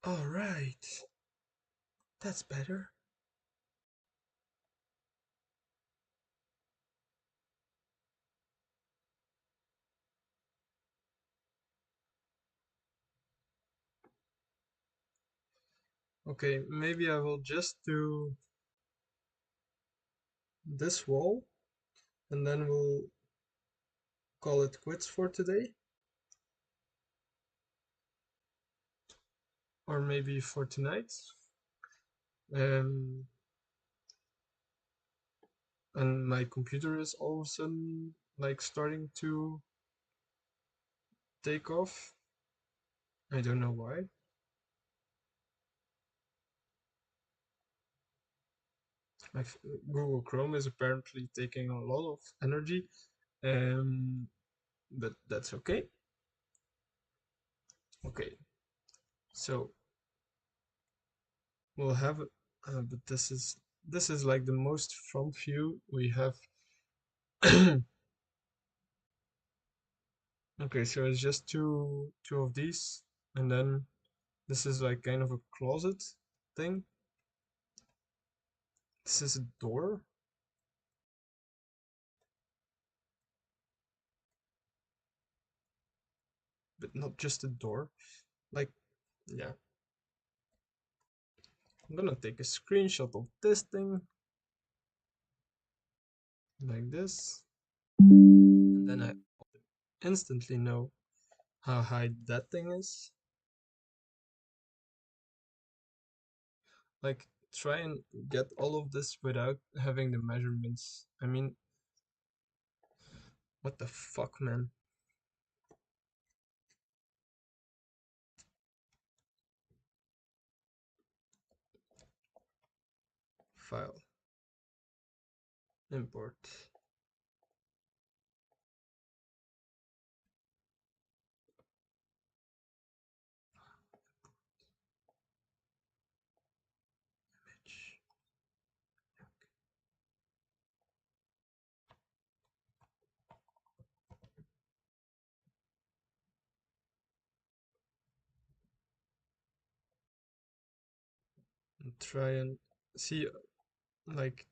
Alright, that's better. Okay, maybe I will just do this wall and then we'll call it quits for today. Or maybe for tonight. Um, and my computer is all of a sudden like starting to take off. I don't know why. My Google Chrome is apparently taking a lot of energy, but that's okay. Okay, so we'll have, but this is like the most front view we have. Okay, so it's just two of these, and then this is like kind of a closet thing. This is a door. But not just a door. Like, yeah. I'm gonna take a screenshot of this thing. Like this. And then I instantly know how high that thing is. Like, try and get all of this without having the measurements. I mean, what the fuck, man? File. Import. Image. And try and see, like,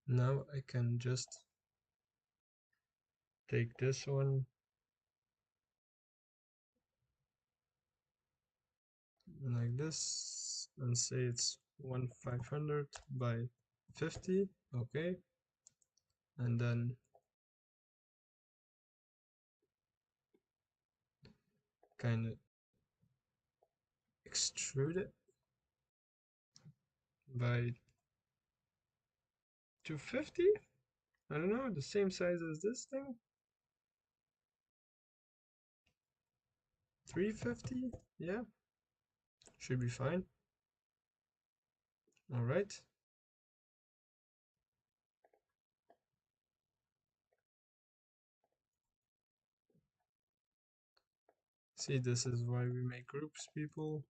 now I can just take this one like this and say it's 1/500 by 50. Okay, and then kind of extrude it by 250? I don't know, the same size as this thing? 350? Yeah, should be fine. All right. See, this is why we make groups, people.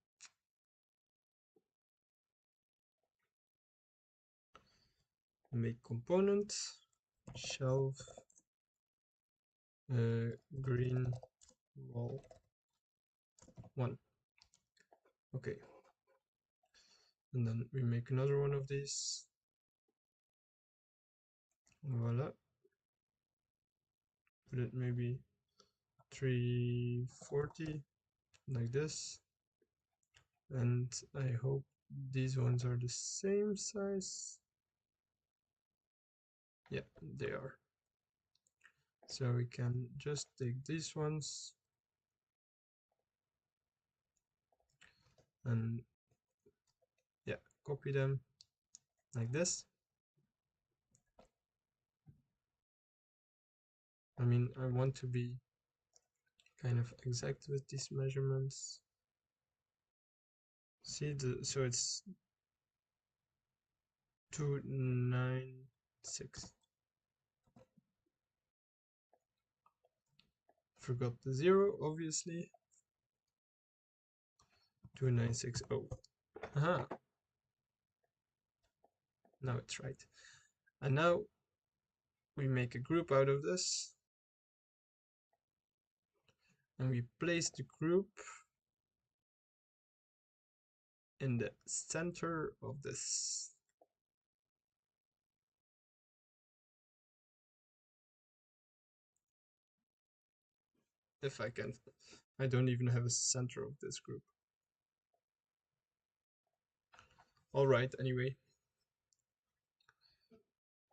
Make component, shelf, green wall 1. Okay. And then we make another one of these. Voila. Put it maybe 340 like this. And I hope these ones are the same size. Yeah, they are. So we can just take these ones and yeah, copy them like this. I mean, I want to be kind of exact with these measurements. See, so it's 296. Forgot the 0, obviously. 2960. Aha, now it's right. And now we make a group out of this. And we place the group in the center of this. If I can. I don't even have a center of this group. Alright, anyway.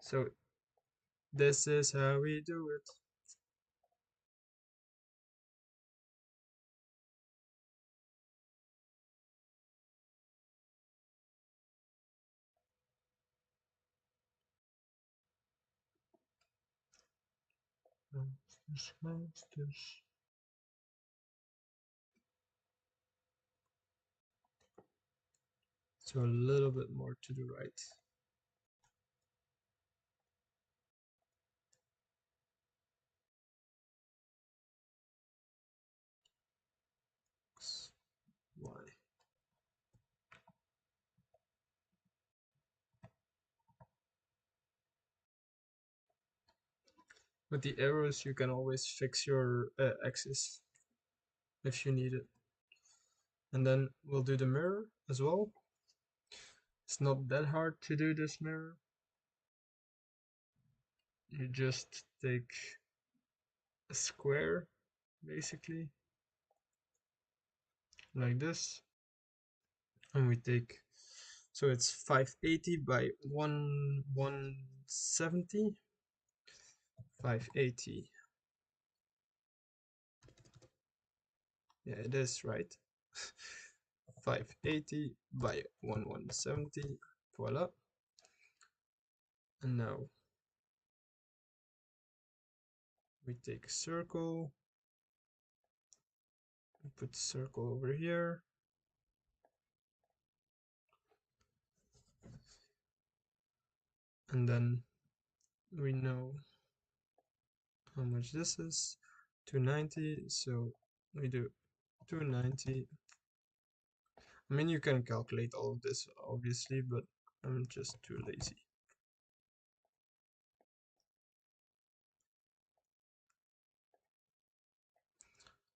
So this is how we do it. So a little bit more to the right. X, Y. With the arrows, you can always fix your axis if you need it. And then we'll do the mirror as well. It's not that hard to do this mirror. You just take a square, basically, like this. And we take, so it's 580 by 170. 580. Yeah, it is right. 580 by 1170. Voila. And now we take a circle. We put the circle over here. And then we know how much this is. 290. So we do 290. I mean, you can calculate all of this, obviously, but I'm just too lazy.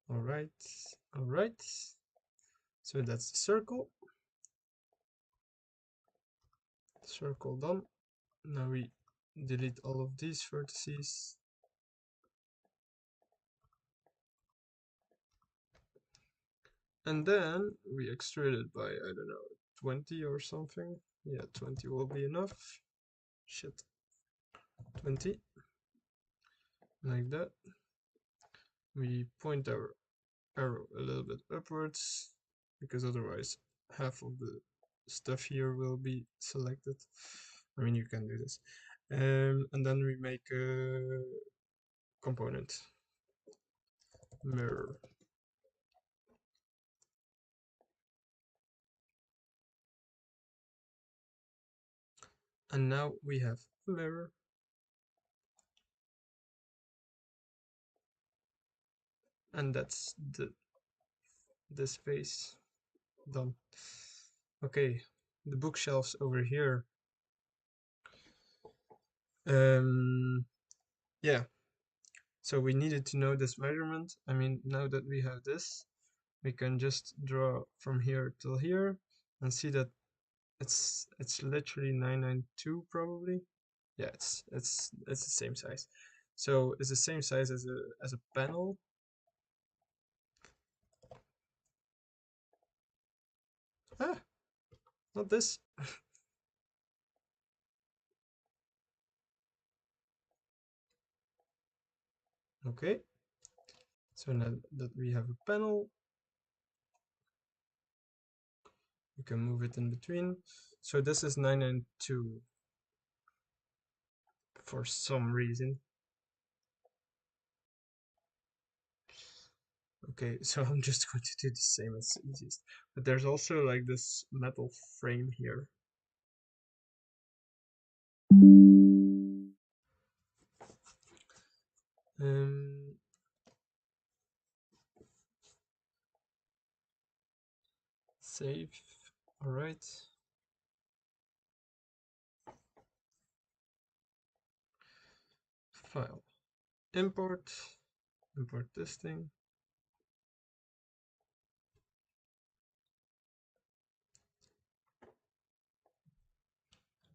All right, all right. So that's the circle. Circle done. Now we delete all of these vertices. And then we extrude it by, I don't know, 20 or something. Yeah, 20 will be enough. Shit. 20. Like that. We point our arrow a little bit upwards, because otherwise half of the stuff here will be selected. I mean, you can do this. And then we make a component mirror. And now we have a mirror. And that's this face done. Okay, the bookshelves over here. Yeah, so we needed to know this measurement. I mean, now that we have this, we can just draw from here till here and see that it's literally 992 probably. Yeah, it's the same size. So it's the same size as a panel. Ah, not this. Okay. So now that we have a panel, we can move it in between. So this is 992 for some reason. Okay, so I'm just going to do the same, it's the easiest. But there's also like this metal frame here. Um, Save. All right. File. Import. Import this thing.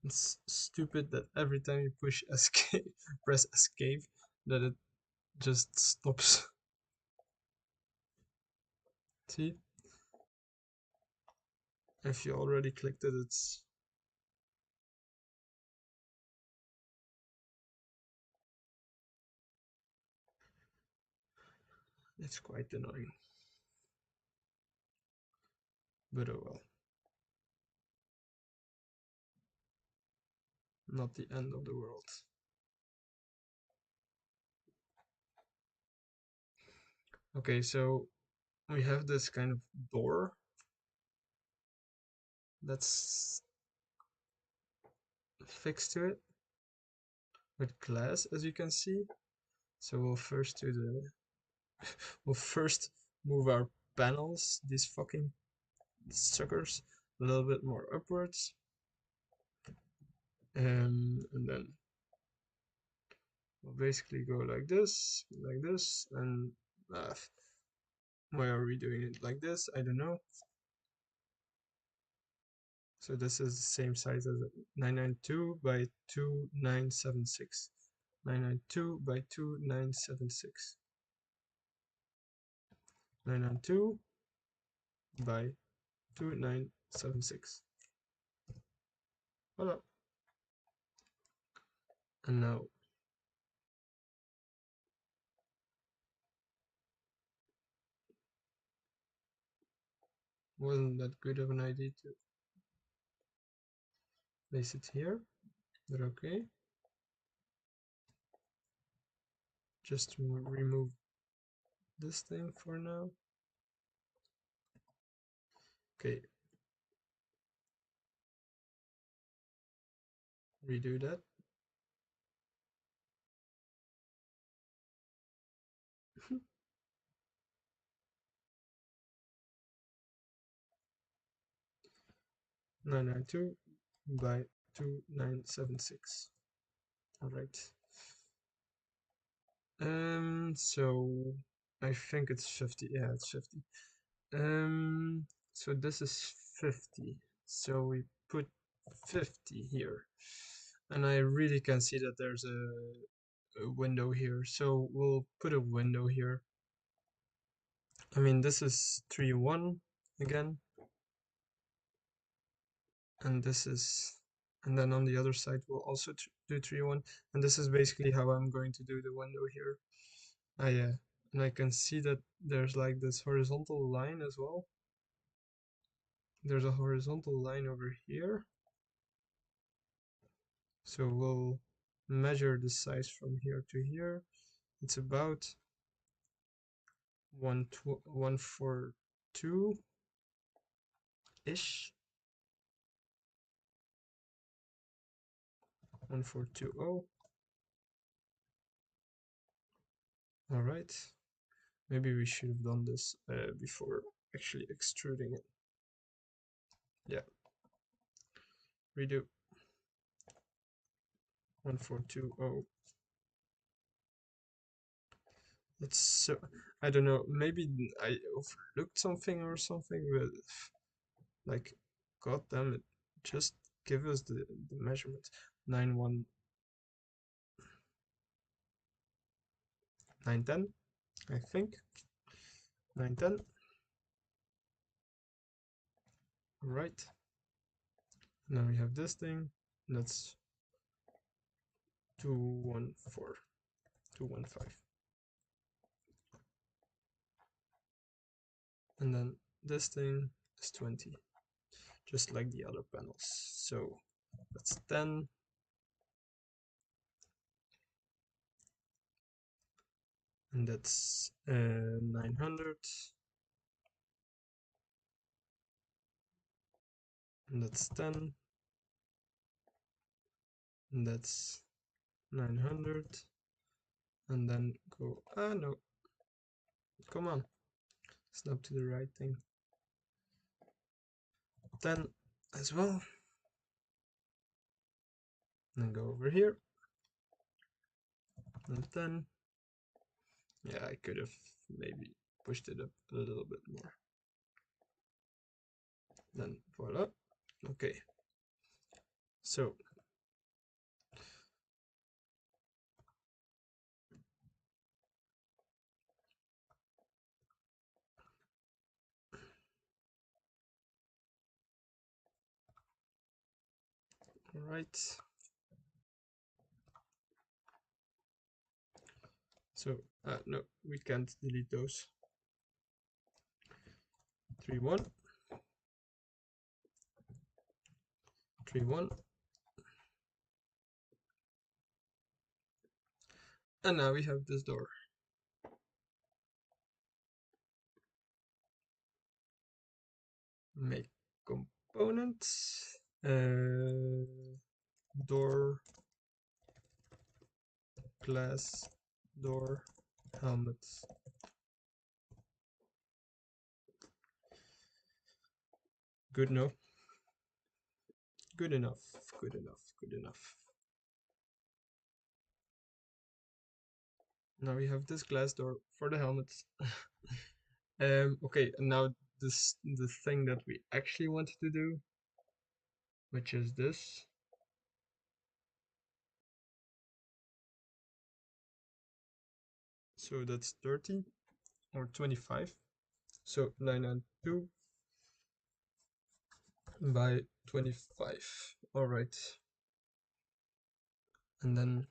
It's stupid that every time you push escape, press escape, that it just stops. See? If you already clicked it, it's quite annoying. But oh well. Not the end of the world. Okay, so we have this kind of door that's fixed to it with glass, as you can see. So we'll first move our panels, these fucking suckers, a little bit more upwards. And then we'll basically go like this, and uh, why are we doing it like this? I don't know. So this is the same size as 992 by 2976. 992 by 2976. 992 by 2976. Voila. And now wasn't that good of an idea to place it here, but okay. Just remove this thing for now. Okay. Redo that. Nine nine two by 2976. All right. So I think it's 50. Yeah, it's 50. So this is 50. So we put 50 here. And I really can see that there's a window here. So we'll put a window here. I mean, this is 3-1 again. And this is, and then on the other side, we'll also do 3-1. And this is basically how I'm going to do the window here. Yeah, and I can see that there's like this horizontal line as well. There's a horizontal line over here. So measure the size from here to here. It's about 142 ish. 1420. All right. Maybe we should have done this before actually extruding it. Yeah. Redo. 1420. It's so, I don't know, maybe I overlooked something or something, but like, god damn it, just give us the measurements. 910, I think. 910. Right. Now we have this thing. That's 214, 215. And then this thing is 20, just like the other panels. So that's 10. And that's 900. And that's 10. And that's 900. And then go, no, come on, snap to the right thing. 10 as well. And go over here. And 10. Yeah, I could have maybe pushed it up a little bit more. Then voila. Okay. So all right. So no, we can't delete those. 3 1 3 1. And now we have this door. Make components. Door, glass, door, helmets. Good enough. Good enough. Good enough. Good enough. Now we have this glass door for the helmets. Okay, and now the thing that we actually wanted to do, which is this. So that's 30 or 25. So 992 by 25. All right. And then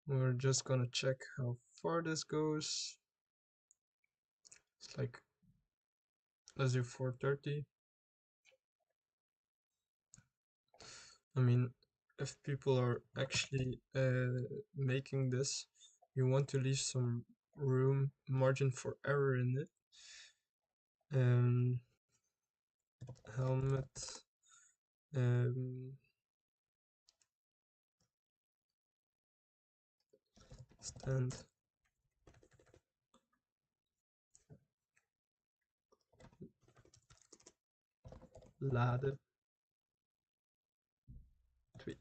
we're just gonna check how far this goes. It's like, let's do 430. I mean, if people are actually making this, you want to leave some room, margin for error in it. Helmet. Stand. Lader. 3.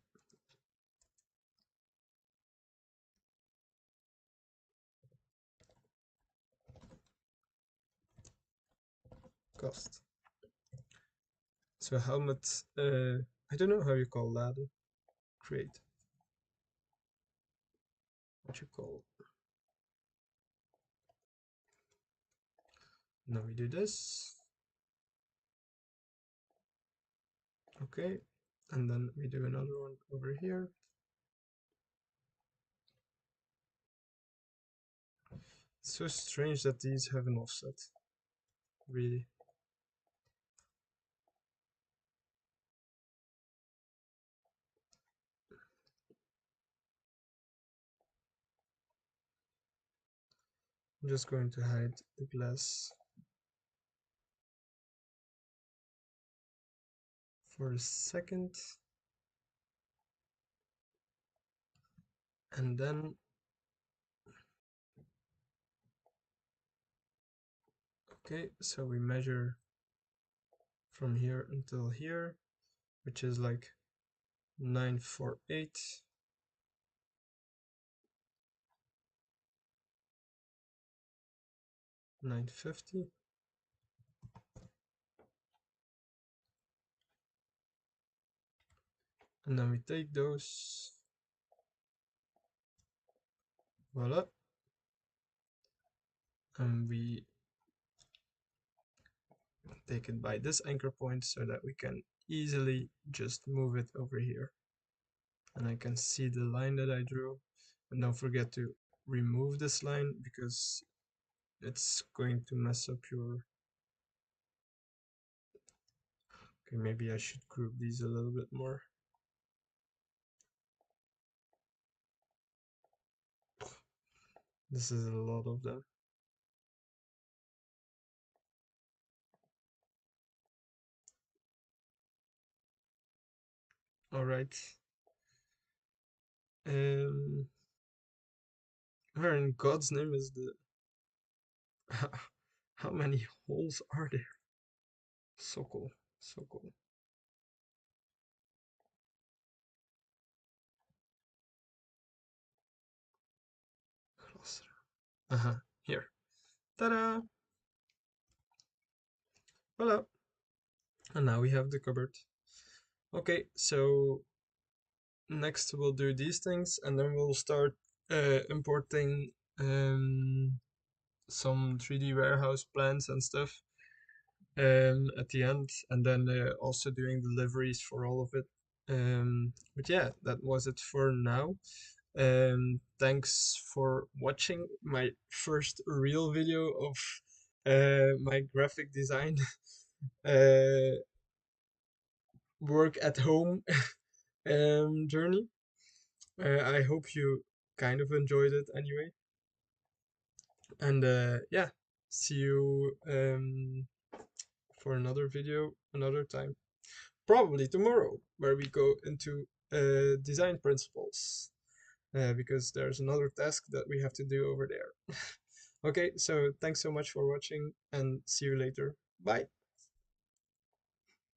Cost. So helmet, I don't know how you call ladder. Create. What you call. Now we do this. Okay. And then we do another one over here. It's so strange that these have an offset. Really. I'm just going to hide the glass for a second. And then, okay, so we measure from here until here, which is like 948, 950. And then we take those, voila, and we take it by this anchor point so that we can easily just move it over here. And I can see the line that I drew. And don't forget to remove this line because it's going to mess up your... Okay, maybe I should group these a little bit more. This is a lot of them. All right. Where in God's name is the... How many holes are there? So cool. So cool. Uh-huh. Here. Ta-da! Voila! And now we have the cupboard. Okay, so next we'll do these things and then we'll start importing some 3D warehouse plans and stuff at the end, and then also doing deliveries for all of it. But yeah, that was it for now. Thanks for watching my first real video of my graphic design uh, work at home journey. I hope you kind of enjoyed it anyway. And yeah, see you for another video another time. Probably tomorrow, where we go into design principles. Because there's another task that we have to do over there. Okay, so thanks so much for watching and see you later. Bye.